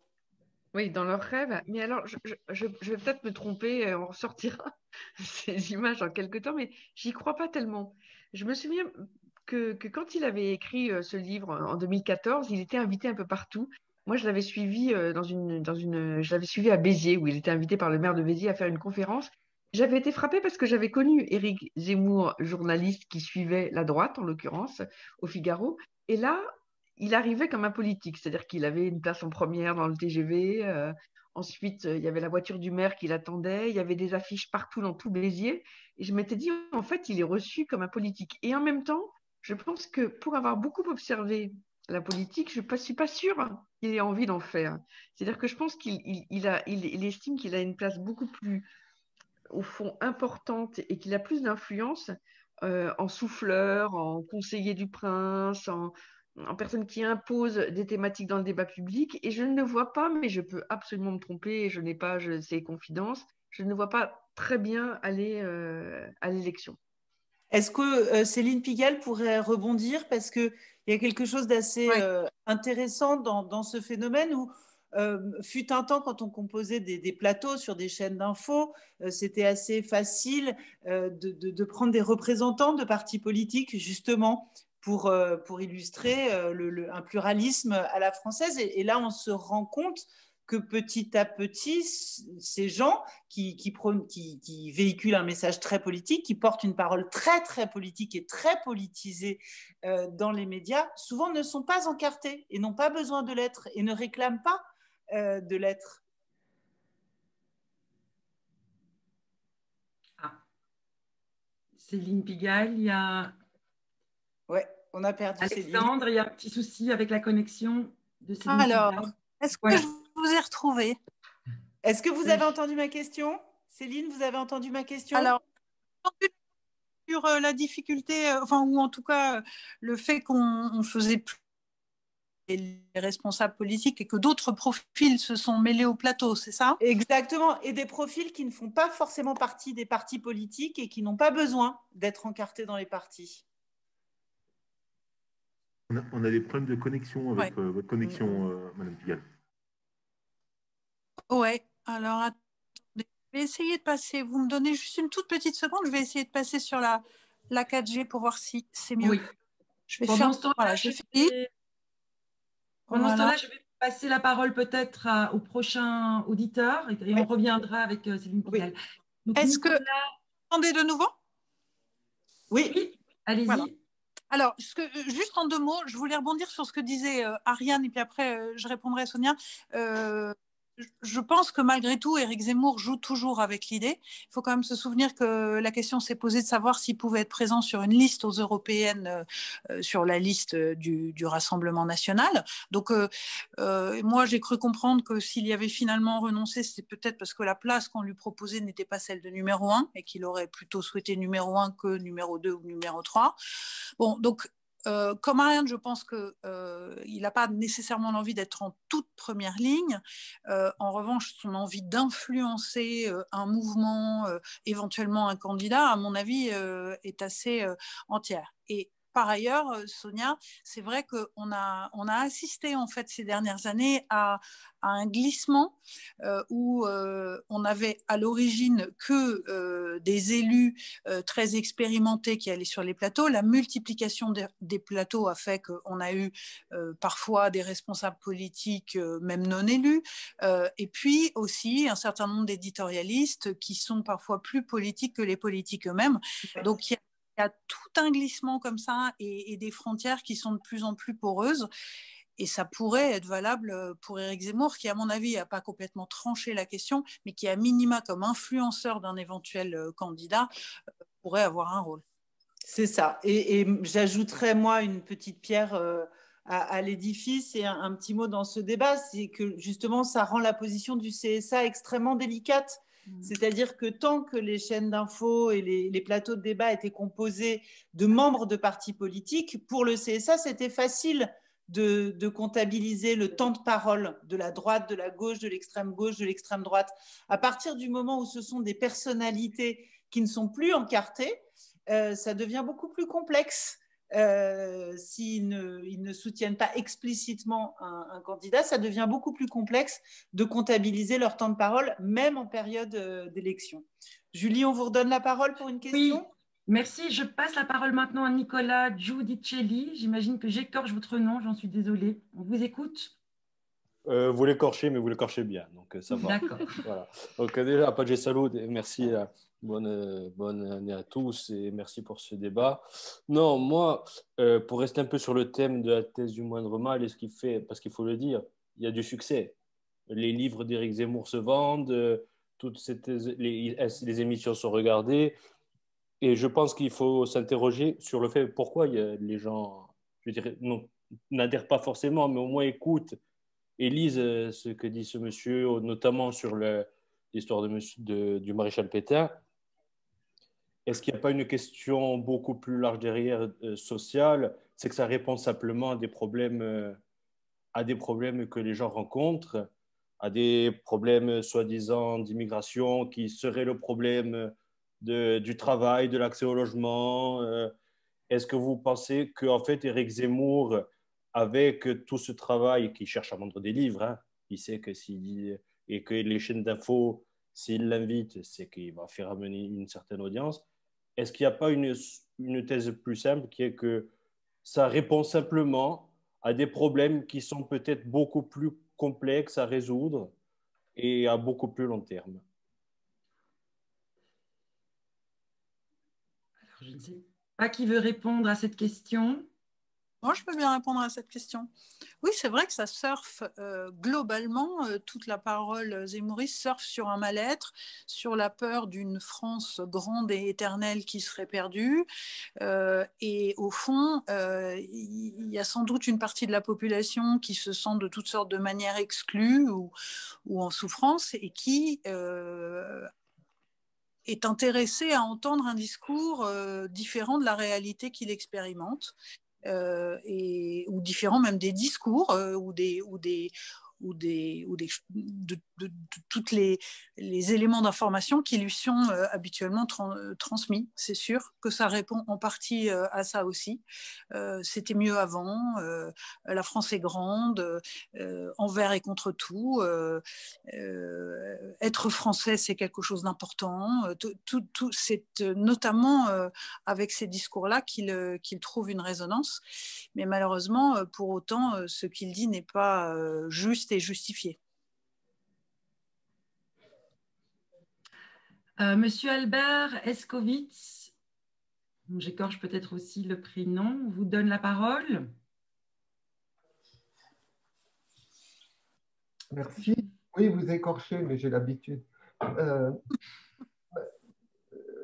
Oui, dans leur rêve. Mais alors, je vais peut-être me tromper, on ressortira ces images en quelque temps, mais j'y crois pas tellement. Je me souviens que quand il avait écrit ce livre en 2014, il était invité un peu partout. Moi, je l'avais suivi je l'avais suivi à Béziers, où il était invité par le maire de Béziers à faire une conférence. J'avais été frappée parce que j'avais connu Éric Zemmour, journaliste qui suivait la droite, en l'occurrence, au Figaro. Et là, il arrivait comme un politique, c'est-à-dire qu'il avait une place en première dans le TGV. Ensuite, il y avait la voiture du maire qui l'attendait. Il y avait des affiches partout dans tout Béziers. Et je m'étais dit, en fait, il est reçu comme un politique. Et en même temps, je pense que pour avoir beaucoup observé la politique, je ne suis pas sûre qu'il ait envie d'en faire. C'est-à-dire que je pense qu'il estime qu'il a une place beaucoup plus, au fond, importante et qu'il a plus d'influence en souffleur, en conseiller du prince, en personne qui impose des thématiques dans le débat public. Et je ne le vois pas, mais je peux absolument me tromper, je n'ai pas ces confidences, je ne le vois pas très bien aller à l'élection. Est-ce que Céline Pigalle pourrait rebondir? Parce qu'il Il y a quelque chose d'assez intéressant dans ce phénomène où fut un temps, quand on composait des plateaux sur des chaînes d'infos, c'était assez facile de prendre des représentants de partis politiques, justement, pour illustrer un pluralisme à la française. Et là, on se rend compte que petit à petit, ces gens qui véhiculent un message très politique, qui portent une parole très, très politique et très politisée dans les médias, souvent ne sont pas encartés et n'ont pas besoin de l'être et ne réclament pas de l'être. Ah. Céline Pigalle, il y a... Ouais, on a perdu Alexandre, Céline. il y a un petit souci avec la connexion de Céline Alors, Pigalle. est-ce que je vous ai retrouvé? Est-ce que vous avez entendu ma question? Céline, vous avez entendu ma question? Alors, sur la difficulté, enfin, ou en tout cas le fait qu'on faisait plus les responsables politiques et que d'autres profils se sont mêlés au plateau, c'est ça? Exactement, et des profils qui ne font pas forcément partie des partis politiques et qui n'ont pas besoin d'être encartés dans les partis. On a des problèmes de connexion avec votre connexion, Madame Pigalle. Ouais, alors attendez, je vais essayer de passer, vous me donnez juste une toute petite seconde, je vais essayer de passer sur la 4G pour voir si c'est mieux. Oui. Je vais Pendant faire... ce temps-là, voilà, j'ai fini. Pendant ce temps-là, je vais passer la parole peut-être au prochain auditeur et on reviendra avec Céline Pigalle. Est-ce que vous entendez de nouveau? Oui, allez-y. Voilà. Alors, juste en 2 mots, je voulais rebondir sur ce que disait Ariane et puis après je répondrai à Sonia. Je pense que malgré tout, Éric Zemmour joue toujours avec l'idée. Il faut quand même se souvenir que la question s'est posée de savoir s'il pouvait être présent sur une liste aux européennes, sur la liste du Rassemblement national. Donc, moi, j'ai cru comprendre que s'il y avait finalement renoncé, c'était peut-être parce que la place qu'on lui proposait n'était pas celle de numéro 1 et qu'il aurait plutôt souhaité numéro 1 que numéro 2 ou numéro 3. Bon, donc, comme Ariane, je pense qu'il n'a pas nécessairement l'envie d'être en toute première ligne. En revanche, son envie d'influencer un mouvement, éventuellement un candidat, à mon avis, est assez entière. Et par ailleurs, Sonia, c'est vrai qu'on a assisté en fait ces dernières années à un glissement où on avait à l'origine que des élus très expérimentés qui allaient sur les plateaux. La multiplication des plateaux a fait qu'on a eu parfois des responsables politiques même non élus et puis aussi un certain nombre d'éditorialistes qui sont parfois plus politiques que les politiques eux-mêmes. Donc il y a tout un glissement comme ça et des frontières qui sont de plus en plus poreuses. Et ça pourrait être valable pour Éric Zemmour, qui, à mon avis, n'a pas complètement tranché la question, mais qui, à minima, comme influenceur d'un éventuel candidat, pourrait avoir un rôle. C'est ça. Et j'ajouterais, moi, une petite pierre à l'édifice et un petit mot dans ce débat, c'est que, justement, ça rend la position du CSA extrêmement délicate. C'est-à-dire que tant que les chaînes d'infos et les plateaux de débat étaient composés de membres de partis politiques, pour le CSA, c'était facile de comptabiliser le temps de parole de la droite, de la gauche, de l'extrême droite. À partir du moment où ce sont des personnalités qui ne sont plus encartées, ça devient beaucoup plus complexe. S'ils ne soutiennent pas explicitement un candidat, ça devient beaucoup plus complexe de comptabiliser leur temps de parole, même en période d'élection. Julie, on vous redonne la parole pour une question. Oui, merci. Je passe la parole maintenant à Nicolas Giudicelli. J'imagine que j'écorche votre nom, j'en suis désolée. On vous écoute. Vous l'écorchez, mais vous l'écorchez bien, donc ça va. D'accord. Voilà. Donc déjà, Padje Salut, merci, bonne année à tous et merci pour ce débat. Non, moi, pour rester un peu sur le thème de la thèse du moindre mal et ce qu'il fait, parce qu'il faut le dire, il y a du succès. Les livres d'Éric Zemmour se vendent, les émissions sont regardées et je pense qu'il faut s'interroger sur le fait pourquoi les gens, je dirais, n'adhèrent pas forcément, mais au moins écoutent et lisent ce que dit ce monsieur, notamment sur l'histoire du maréchal Pétain. Est-ce qu'il n'y a pas une question beaucoup plus large derrière, sociale? C'est que ça répond simplement à des problèmes que les gens rencontrent, à des problèmes soi-disant d'immigration qui seraient le problème du travail, de l'accès au logement, Est-ce que vous pensez qu'en fait, Éric Zemmour, avec tout ce travail, qui cherche à vendre des livres, hein, il sait que s'il et que les chaînes d'infos, s'il l'invite, c'est qu'il va faire amener une certaine audience. Est-ce qu'il n'y a pas une thèse plus simple qui est que ça répond simplement à des problèmes qui sont peut-être beaucoup plus complexes à résoudre et à beaucoup plus long terme? Alors, je ne sais pas qui veut répondre à cette question. Moi, je peux bien répondre à cette question. Oui, c'est vrai que ça surfe globalement, toute la parole zémouriste surfe sur un mal-être, sur la peur d'une France grande et éternelle qui serait perdue. Et au fond, il y a sans doute une partie de la population qui se sent de toutes sortes de manières exclue ou en souffrance et qui est intéressée à entendre un discours différent de la réalité qu'il expérimente. Ou différents même des discours de tous les éléments d'information qui lui sont habituellement transmis. C'est sûr que ça répond en partie à ça aussi. C'était mieux avant, la France est grande, envers et contre tout, être français c'est quelque chose d'important. C'est notamment avec ces discours-là qu'il trouve une résonance. Mais malheureusement, pour autant, ce qu'il dit n'est pas juste et justifié. Monsieur Albert Escovitz, j'écorche peut-être aussi le prénom, vous donne la parole. Merci. Oui, vous écorchez, mais j'ai l'habitude.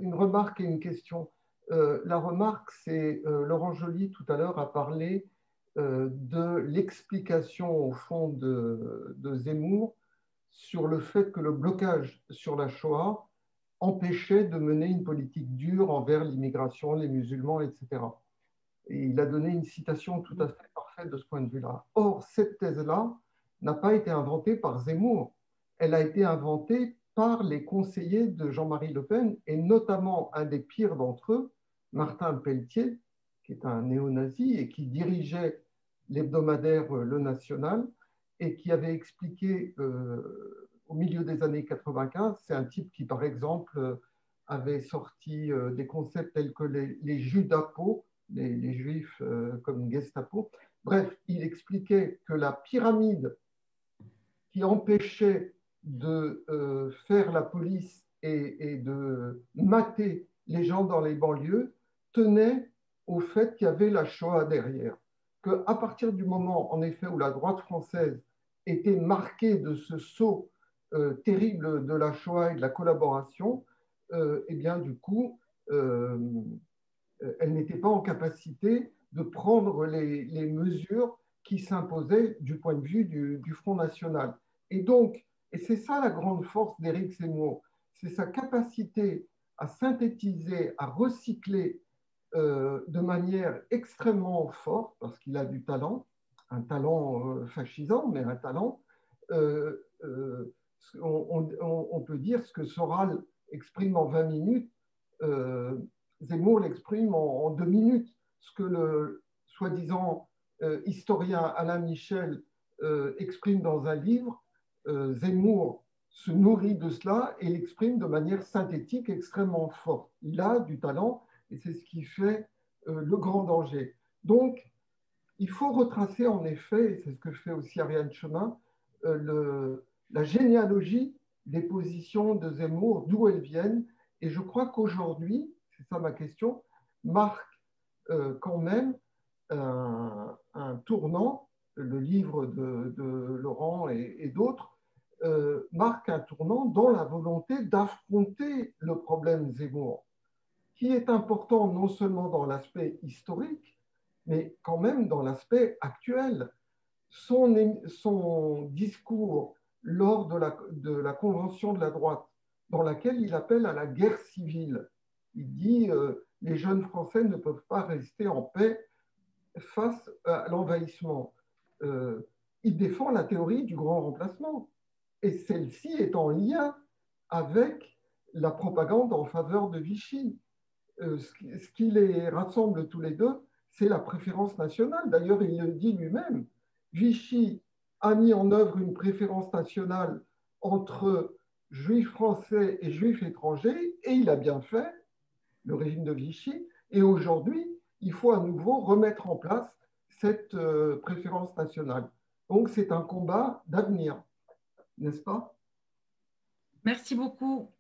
Une remarque et une question. La remarque, c'est Laurent Joly tout à l'heure a parlé de l'explication au fond de Zemmour sur le fait que le blocage sur la Shoah empêchait de mener une politique dure envers l'immigration, les musulmans, etc. Et il a donné une citation tout à fait parfaite de ce point de vue-là. Or, cette thèse-là n'a pas été inventée par Zemmour. Elle a été inventée par les conseillers de Jean-Marie Le Pen, et notamment un des pires d'entre eux, Martin Pelletier, qui est un néo-nazi et qui dirigeait l'hebdomadaire Le National, et qui avait expliqué au milieu des années 95, c'est un type qui, par exemple, avait sorti des concepts tels que les Judapo, les Juifs comme Gestapo. Bref, il expliquait que la pyramide qui empêchait de faire la police et de mater les gens dans les banlieues tenait au fait qu'il y avait la Shoah derrière. Qu'à partir du moment, en effet, où la droite française était marquée de ce sceau terrible de la Shoah et de la collaboration, eh bien, du coup, elle n'était pas en capacité de prendre les mesures qui s'imposaient du point de vue du Front National. Et donc, et c'est ça la grande force d'Éric Zemmour, c'est sa capacité à synthétiser, à recycler de manière extrêmement forte, parce qu'il a du talent, un talent fascisant, mais un talent. On peut dire ce que Soral exprime en 20 minutes, Zemmour l'exprime en 2 minutes. Ce que le soi-disant historien Alain Michel exprime dans un livre, Zemmour se nourrit de cela et l'exprime de manière synthétique extrêmement forte. Il a du talent et c'est ce qui fait le grand danger. Donc, il faut retracer en effet, et c'est ce que fait aussi Ariane Chemin, la généalogie des positions de Zemmour, d'où elles viennent. Et je crois qu'aujourd'hui, c'est ça ma question, marque quand même un tournant, le livre de Laurent et d'autres, marque un tournant dans la volonté d'affronter le problème Zemmour, qui est important non seulement dans l'aspect historique, mais quand même dans l'aspect actuel. Son discours lors de la convention de la droite, dans laquelle il appelle à la guerre civile, il dit les jeunes Français ne peuvent pas rester en paix face à l'envahissement. Il défend la théorie du grand remplacement. Et celle-ci est en lien avec la propagande en faveur de Vichy. ce qui les rassemble tous les deux, c'est la préférence nationale. D'ailleurs, il le dit lui-même. Vichy a mis en œuvre une préférence nationale entre juifs français et juifs étrangers, et il a bien fait, le régime de Vichy. Et aujourd'hui, il faut à nouveau remettre en place cette préférence nationale. Donc, c'est un combat d'avenir, n'est-ce pas? Merci beaucoup.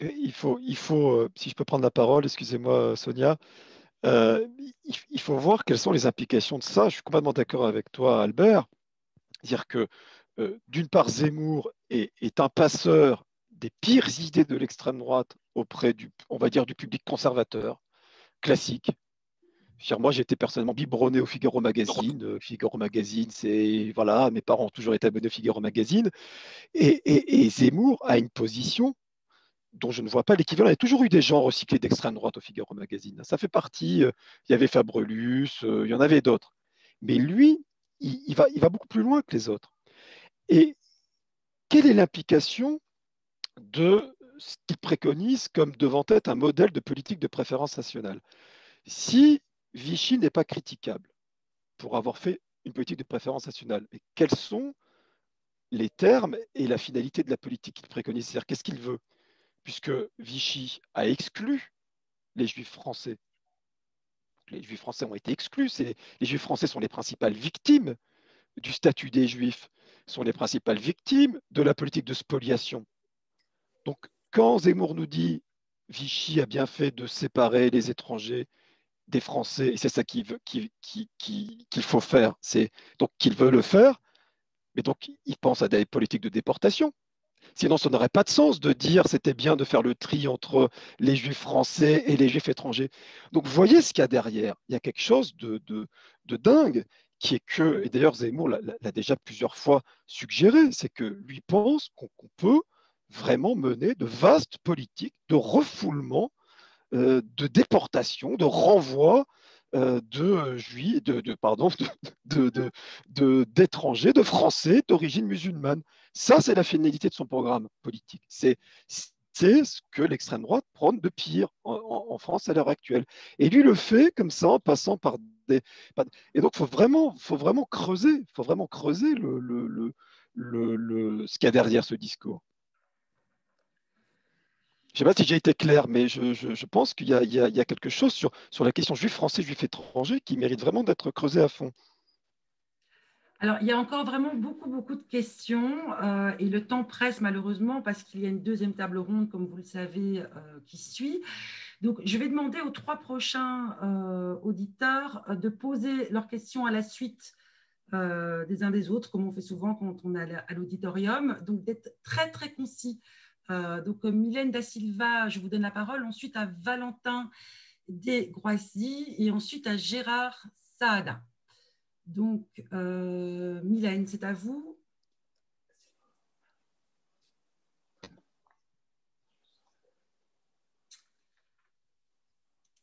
Il faut, si je peux prendre la parole, excusez-moi Sonia, il faut voir quelles sont les implications de ça. Je suis complètement d'accord avec toi, Albert. Dire que, d'une part, Zemmour est un passeur des pires idées de l'extrême droite auprès on va dire, du public conservateur, classique. Moi, j'ai été personnellement biberonné au Figaro Magazine. Figaro Magazine, voilà, mes parents ont toujours été abonnés au Figaro Magazine. Et Zemmour a une position dont je ne vois pas l'équivalent. Il y a toujours eu des gens recyclés d'extrême droite au Figaro Magazine. Ça fait partie. Il y avait Fabrelus, il y en avait d'autres. Mais lui, il va beaucoup plus loin que les autres. Et quelle est l'implication de ce qu'il préconise comme devant être un modèle de politique de préférence nationale? Si Vichy n'est pas critiquable pour avoir fait une politique de préférence nationale, mais quels sont les termes et la finalité de la politique qu'il préconise? C'est-à-dire, qu'est-ce qu'il veut? Puisque Vichy a exclu les Juifs français. Les Juifs français ont été exclus. Les Juifs français sont les principales victimes du statut des Juifs, sont les principales victimes de la politique de spoliation. Donc, quand Zemmour nous dit Vichy a bien fait de séparer les étrangers des Français, et c'est ça qu'il faut faire, donc qu'il veut le faire, mais donc il pense à des politiques de déportation. Sinon, ça n'aurait pas de sens de dire c'était bien de faire le tri entre les Juifs français et les Juifs étrangers. Donc, vous voyez ce qu'il y a derrière. Il y a quelque chose de dingue qui est que, et d'ailleurs Zemmour l'a déjà plusieurs fois suggéré, c'est que lui pense qu'on peut vraiment mener de vastes politiques de refoulement, de déportation, de renvoi d'étrangers, de Français d'origine musulmane. Ça, c'est la finalité de son programme politique. C'est ce que l'extrême droite prône de pire en France à l'heure actuelle. Et lui le fait comme ça, en passant par des... Et donc, il faut vraiment creuser, ce qu'il y a derrière ce discours. Je ne sais pas si j'ai été clair, mais je pense qu'il y a quelque chose sur la question juif français, juif étranger qui mérite vraiment d'être creusé à fond. Alors, il y a encore vraiment beaucoup de questions et le temps presse malheureusement parce qu'il y a une deuxième table ronde, comme vous le savez, qui suit. Donc, je vais demander aux 3 prochains auditeurs de poser leurs questions à la suite des uns des autres, comme on fait souvent quand on est à l'auditorium. Donc, d'être très concis. Donc, Mylène Da Silva, je vous donne la parole. Ensuite, à Valentin Desgroisy et ensuite à Gérard Saada. Donc, Mylène, c'est à vous.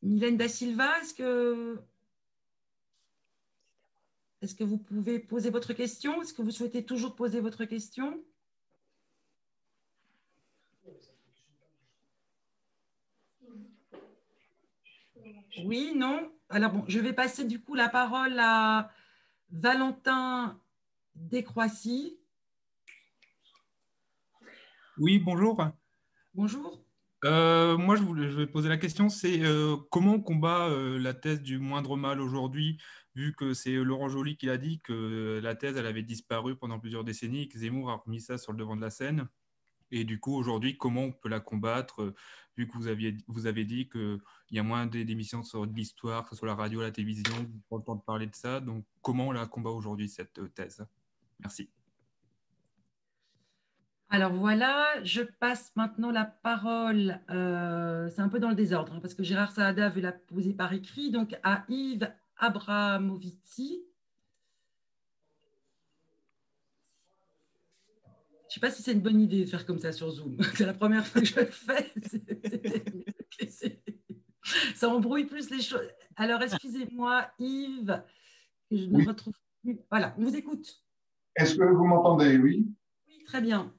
Mylène Da Silva, est-ce que vous pouvez poser votre question? Est-ce que vous souhaitez toujours poser votre question? Oui, non? Alors bon, je vais passer du coup la parole à Valentin Desgroisy. Oui, bonjour. Bonjour. Moi, je vais poser la question, c'est comment on combat la thèse du moindre mal aujourd'hui, vu que c'est Laurent Joly qui a dit que la thèse, elle avait disparu pendant plusieurs décennies et que Zemmour a remis ça sur le devant de la scène. Et du coup, aujourd'hui, comment on peut la combattre, vu que vous avez dit qu'il y a moins d'émissions sur l'histoire, que ce soit la radio, la télévision, vous pas le temps de parler de ça. Donc, comment on la combat aujourd'hui, cette thèse? Merci. Alors voilà, je passe maintenant la parole, c'est un peu dans le désordre, hein, parce que Gérard Saada veut la poser par écrit, donc à Yves Abramovici. Je ne sais pas si c'est une bonne idée de faire comme ça sur Zoom. C'est la première fois que je le fais. Ça embrouille plus les choses. Alors, excusez-moi, Yves, que je ne retrouve plus. Voilà, on vous écoute. Est-ce que vous m'entendez? Oui. Oui, très bien.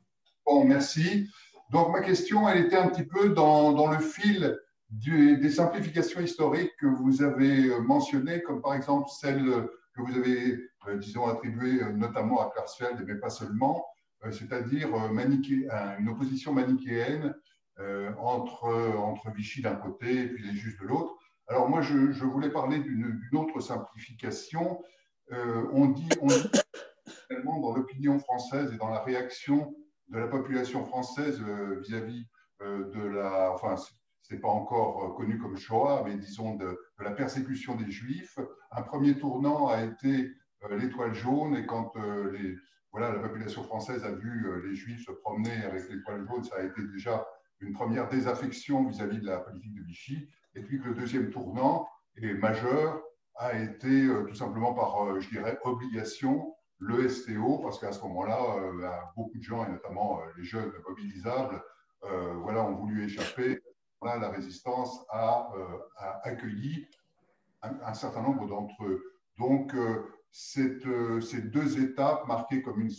Bon, merci. Donc, ma question, elle était un petit peu dans le fil des simplifications historiques que vous avez mentionnées, comme par exemple celle que vous avez, disons, attribuée notamment à Klarsfeld, mais pas seulement, c'est-à-dire une opposition manichéenne entre Vichy d'un côté et puis les juifs de l'autre. Alors moi, je voulais parler d'une autre simplification. On dit dans l'opinion française et dans la réaction de la population française vis-à-vis de la... Enfin, c'est pas encore connu comme Shoah, mais disons de la persécution des Juifs. Un premier tournant a été l'étoile jaune, et quand la population française a vu les Juifs se promener avec l'étoile jaune, ça a été déjà une première désaffection vis-à-vis de la politique de Vichy. Et puis que le deuxième tournant, et majeur, a été tout simplement par, je dirais, obligation, le STO, parce qu'à ce moment-là, beaucoup de gens, et notamment les jeunes mobilisables, ont voulu échapper. Là, la résistance a accueilli un certain nombre d'entre eux. Donc, ces deux étapes marquées comme une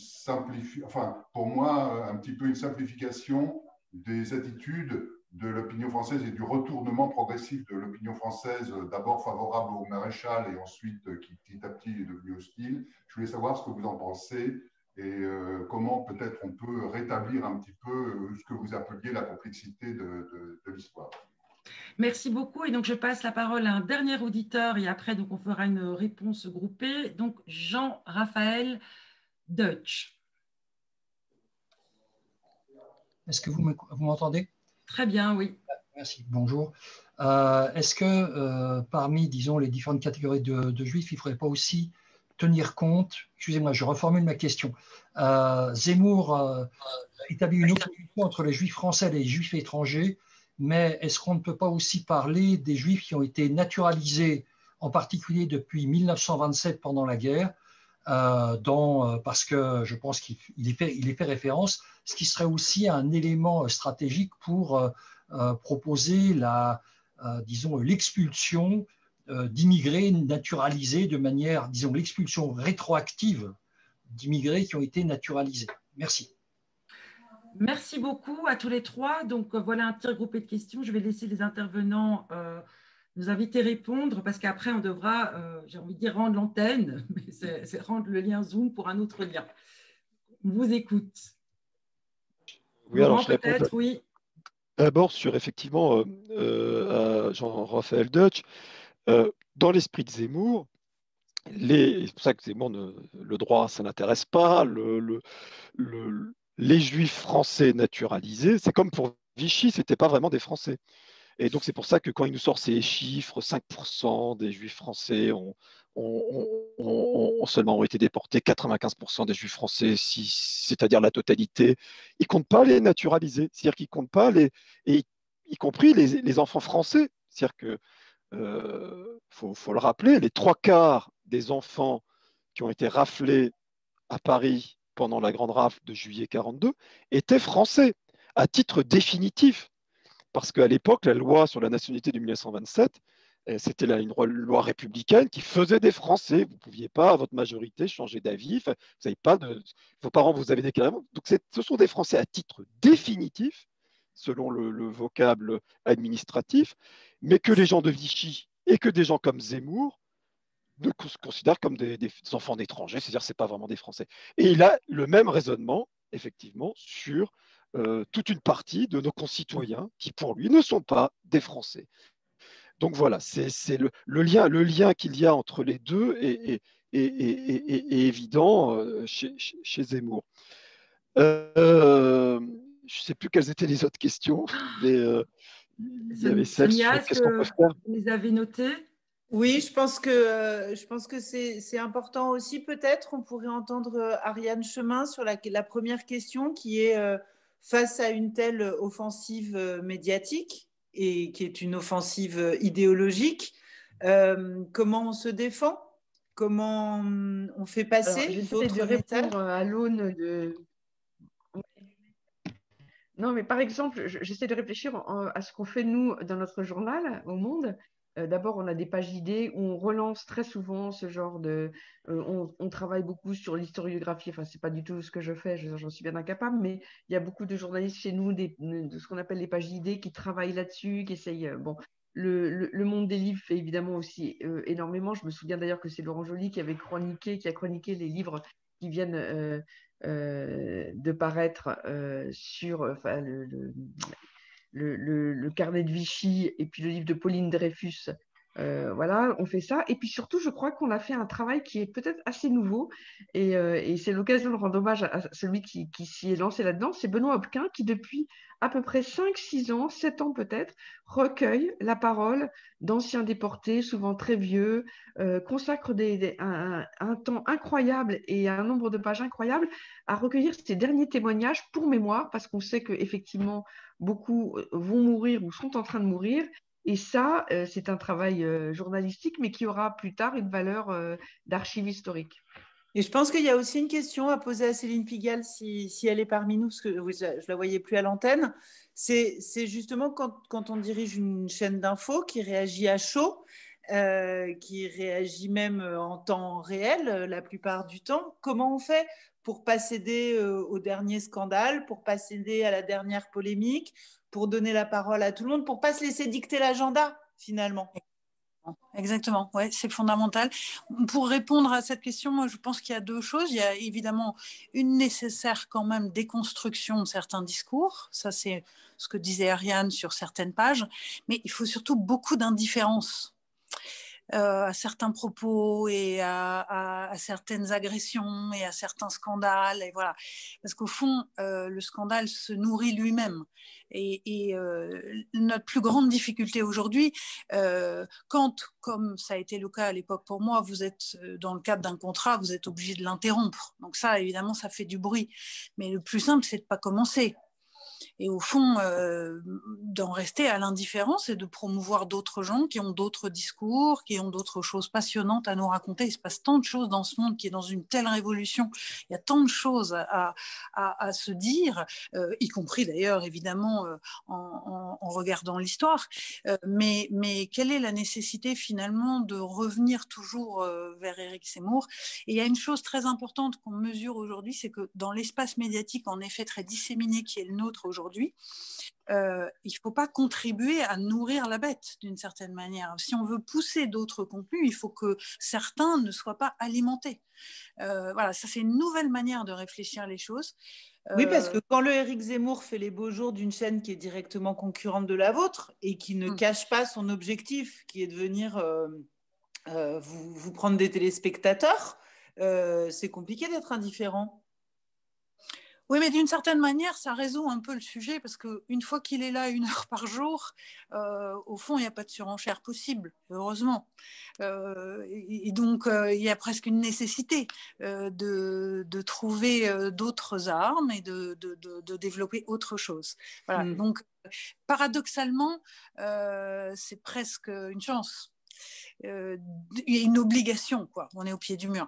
pour moi, un petit peu une simplification des attitudes de l'opinion française et du retournement progressif de l'opinion française, d'abord favorable au maréchal et ensuite qui petit à petit est devenu hostile. Je voulais savoir ce que vous en pensez et comment peut-être on peut rétablir un petit peu ce que vous appeliez la complexité de l'histoire. Merci beaucoup. Et donc, je passe la parole à un dernier auditeur et après, donc, on fera une réponse groupée. Donc, Jean-Raphaël Deutsch. Est-ce que vous m'entendez? Très bien, oui. Merci, bonjour. Est-ce que parmi, disons, les différentes catégories de juifs, il ne faudrait pas aussi tenir compte, excusez-moi, je reformule ma question. Zemmour établit une opposition entre les juifs français et les juifs étrangers, mais est-ce qu'on ne peut pas aussi parler des juifs qui ont été naturalisés, en particulier depuis 1927 pendant la guerre, parce que je pense qu'il y fait référence, ce qui serait aussi un élément stratégique pour proposer disons, l'expulsion d'immigrés naturalisés de manière, disons, l'expulsion rétroactive d'immigrés qui ont été naturalisés. Merci. Merci beaucoup à tous les trois. Donc, voilà un petit regroupé de questions. Je vais laisser les intervenants nous inviter à répondre parce qu'après, on devra, j'ai envie de dire, rendre l'antenne, mais c'est rendre le lien Zoom pour un autre lien. On vous écoute. Oui, alors je réponds oui. D'abord sur effectivement à Jean-Raphaël Deutsch. Dans l'esprit de Zemmour, c'est pour ça que Zemmour, le droit, ça n'intéresse pas. Les juifs français naturalisés, c'est comme pour Vichy, ce n'étaient pas vraiment des Français. Et donc, c'est pour ça que quand il nous sort ces chiffres, 5% des juifs français ont seulement été déportés, 95% des juifs français, c'est-à-dire la totalité, ils ne comptent pas les naturalisés. C'est-à-dire qu'ils ne comptent pas y compris les enfants français. C'est-à-dire que, faut le rappeler, les 3/4 des enfants qui ont été raflés à Paris pendant la grande rafle de juillet 42 étaient français, à titre définitif. Parce qu'à l'époque, la loi sur la nationalité de 1927, c'était une loi républicaine qui faisait des Français. Vous ne pouviez pas, à votre majorité, changer d'avis. Vous n'avez pas vos parents vous avez déclaré. Donc, ce sont des Français à titre définitif, selon le vocable administratif, mais que les gens de Vichy et que des gens comme Zemmour se considèrent comme des enfants d'étrangers, c'est-à-dire que ce n'est pas vraiment des Français. Et il a le même raisonnement, effectivement, sur toute une partie de nos concitoyens qui, pour lui, ne sont pas des Français. Donc voilà, c'est le lien qu'il y a entre les deux est évident chez Zemmour. Je ne sais plus quelles étaient les autres questions, mais il y avait celle sur qu'est-ce qu'on peut faire. Vous les avez notées? Oui, je pense que c'est important aussi. Peut-être on pourrait entendre Ariane Chemin sur la première question qui est face à une telle offensive médiatique et qui est une offensive idéologique, comment on se défend? Comment on fait passer d'autres messages à l'aune de... Non, mais par exemple, j'essaie de réfléchir à ce qu'on fait, nous, dans notre journal, au Monde. D'abord, on a des pages d'idées où on relance très souvent ce genre de... on travaille beaucoup sur l'historiographie. Enfin, c'est pas du tout ce que je fais, j'en suis bien incapable, mais il y a beaucoup de journalistes chez nous, de ce qu'on appelle les pages d'idées, qui travaillent là-dessus, qui essayent... bon, le monde des livres fait évidemment aussi énormément. Je me souviens d'ailleurs que c'est Laurent Joly qui a chroniqué les livres qui viennent de paraître sur le carnet de Vichy et puis le livre de Pauline Dreyfus. Voilà, on fait ça. Et puis surtout, je crois qu'on a fait un travail qui est peut-être assez nouveau. Et c'est l'occasion de rendre hommage à celui qui s'y est lancé là-dedans. C'est Benoît Hopquin qui, depuis à peu près 5-6 ans, 7 ans peut-être, recueille la parole d'anciens déportés, souvent très vieux, consacre un temps incroyable et un nombre de pages incroyables à recueillir ces derniers témoignages pour mémoire, parce qu'on sait qu'effectivement, beaucoup vont mourir ou sont en train de mourir. Et ça, c'est un travail journalistique, mais qui aura plus tard une valeur d'archive historique. Et je pense qu'il y a aussi une question à poser à Céline Pigalle, si elle est parmi nous, parce que je ne la voyais plus à l'antenne. C'est justement quand on dirige une chaîne d'infos qui réagit à chaud, qui réagit même en temps réel la plupart du temps, comment on fait pour pas céder au dernier scandale, pour pas céder à la dernière polémique, pour donner la parole à tout le monde, pour pas se laisser dicter l'agenda finalement? Exactement, ouais, c'est fondamental. Pour répondre à cette question, moi, je pense qu'il y a deux choses. Il y a évidemment une nécessaire quand même déconstruction de certains discours. Ça, c'est ce que disait Ariane sur certaines pages. Mais il faut surtout beaucoup d'indifférence à certains propos et à certaines agressions et à certains scandales. Et voilà. Parce qu'au fond, le scandale se nourrit lui-même. Et notre plus grande difficulté aujourd'hui, quand, comme ça a été le cas à l'époque pour moi, vous êtes dans le cadre d'un contrat, vous êtes obligé de l'interrompre. Donc ça, évidemment, ça fait du bruit. Mais le plus simple, c'est de ne pas commencer. Et au fond, d'en rester à l'indifférence et de promouvoir d'autres gens qui ont d'autres discours, qui ont d'autres choses passionnantes à nous raconter. Il se passe tant de choses dans ce monde qui est dans une telle révolution. Il y a tant de choses à se dire, y compris d'ailleurs, évidemment, en regardant l'histoire. Mais quelle est la nécessité finalement de revenir toujours vers Éric Zemmour? Et il y a une chose très importante qu'on mesure aujourd'hui, c'est que dans l'espace médiatique, en effet, très disséminé qui est le nôtre aujourd'hui, il ne faut pas contribuer à nourrir la bête d'une certaine manière. Si on veut pousser d'autres contenus, il faut que certains ne soient pas alimentés. Voilà, ça c'est une nouvelle manière de réfléchir les choses. Oui, parce que quand le Éric Zemmour fait les beaux jours d'une chaîne qui est directement concurrente de la vôtre et qui ne cache pas son objectif, qui est de venir vous prendre des téléspectateurs, c'est compliqué d'être indifférent. Oui, mais d'une certaine manière, ça résout un peu le sujet parce qu'une fois qu'il est là 1 heure par jour, au fond, il n'y a pas de surenchère possible, heureusement. Et donc, il y a presque une nécessité de trouver d'autres armes et de développer autre chose. Voilà. Donc, paradoxalement, c'est presque une chance. Il y a une obligation, quoi. On est au pied du mur.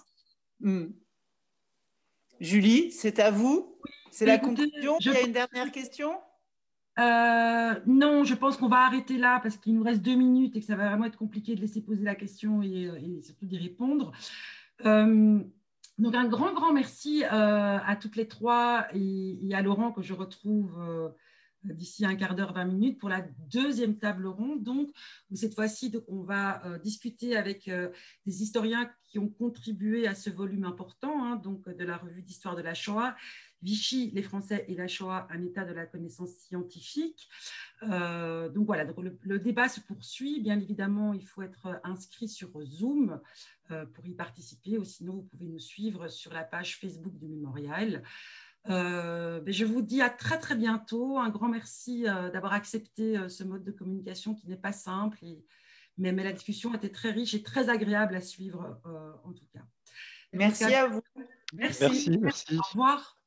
Julie, c'est à vous. C'est la conclusion. Il y a une dernière question? Non, je pense qu'on va arrêter là parce qu'il nous reste 2 minutes et que ça va vraiment être compliqué de laisser poser la question et surtout d'y répondre. Donc, un grand merci à toutes les trois et à Laurent que je retrouve d'ici un quart d'heure, 20 minutes pour la deuxième table ronde. Donc, cette fois-ci, on va discuter avec des historiens qui ont contribué à ce volume important, donc de la revue d'histoire de la Shoah, Vichy, les Français et la Shoah, un état de la connaissance scientifique. Donc voilà, donc le débat se poursuit. Bien évidemment, il faut être inscrit sur Zoom pour y participer, ou sinon vous pouvez nous suivre sur la page Facebook du Mémorial. Je vous dis à très bientôt. Un grand merci d'avoir accepté ce mode de communication qui n'est pas simple, mais la discussion était très riche et très agréable à suivre en tout cas. Merci à vous. Merci. Au revoir.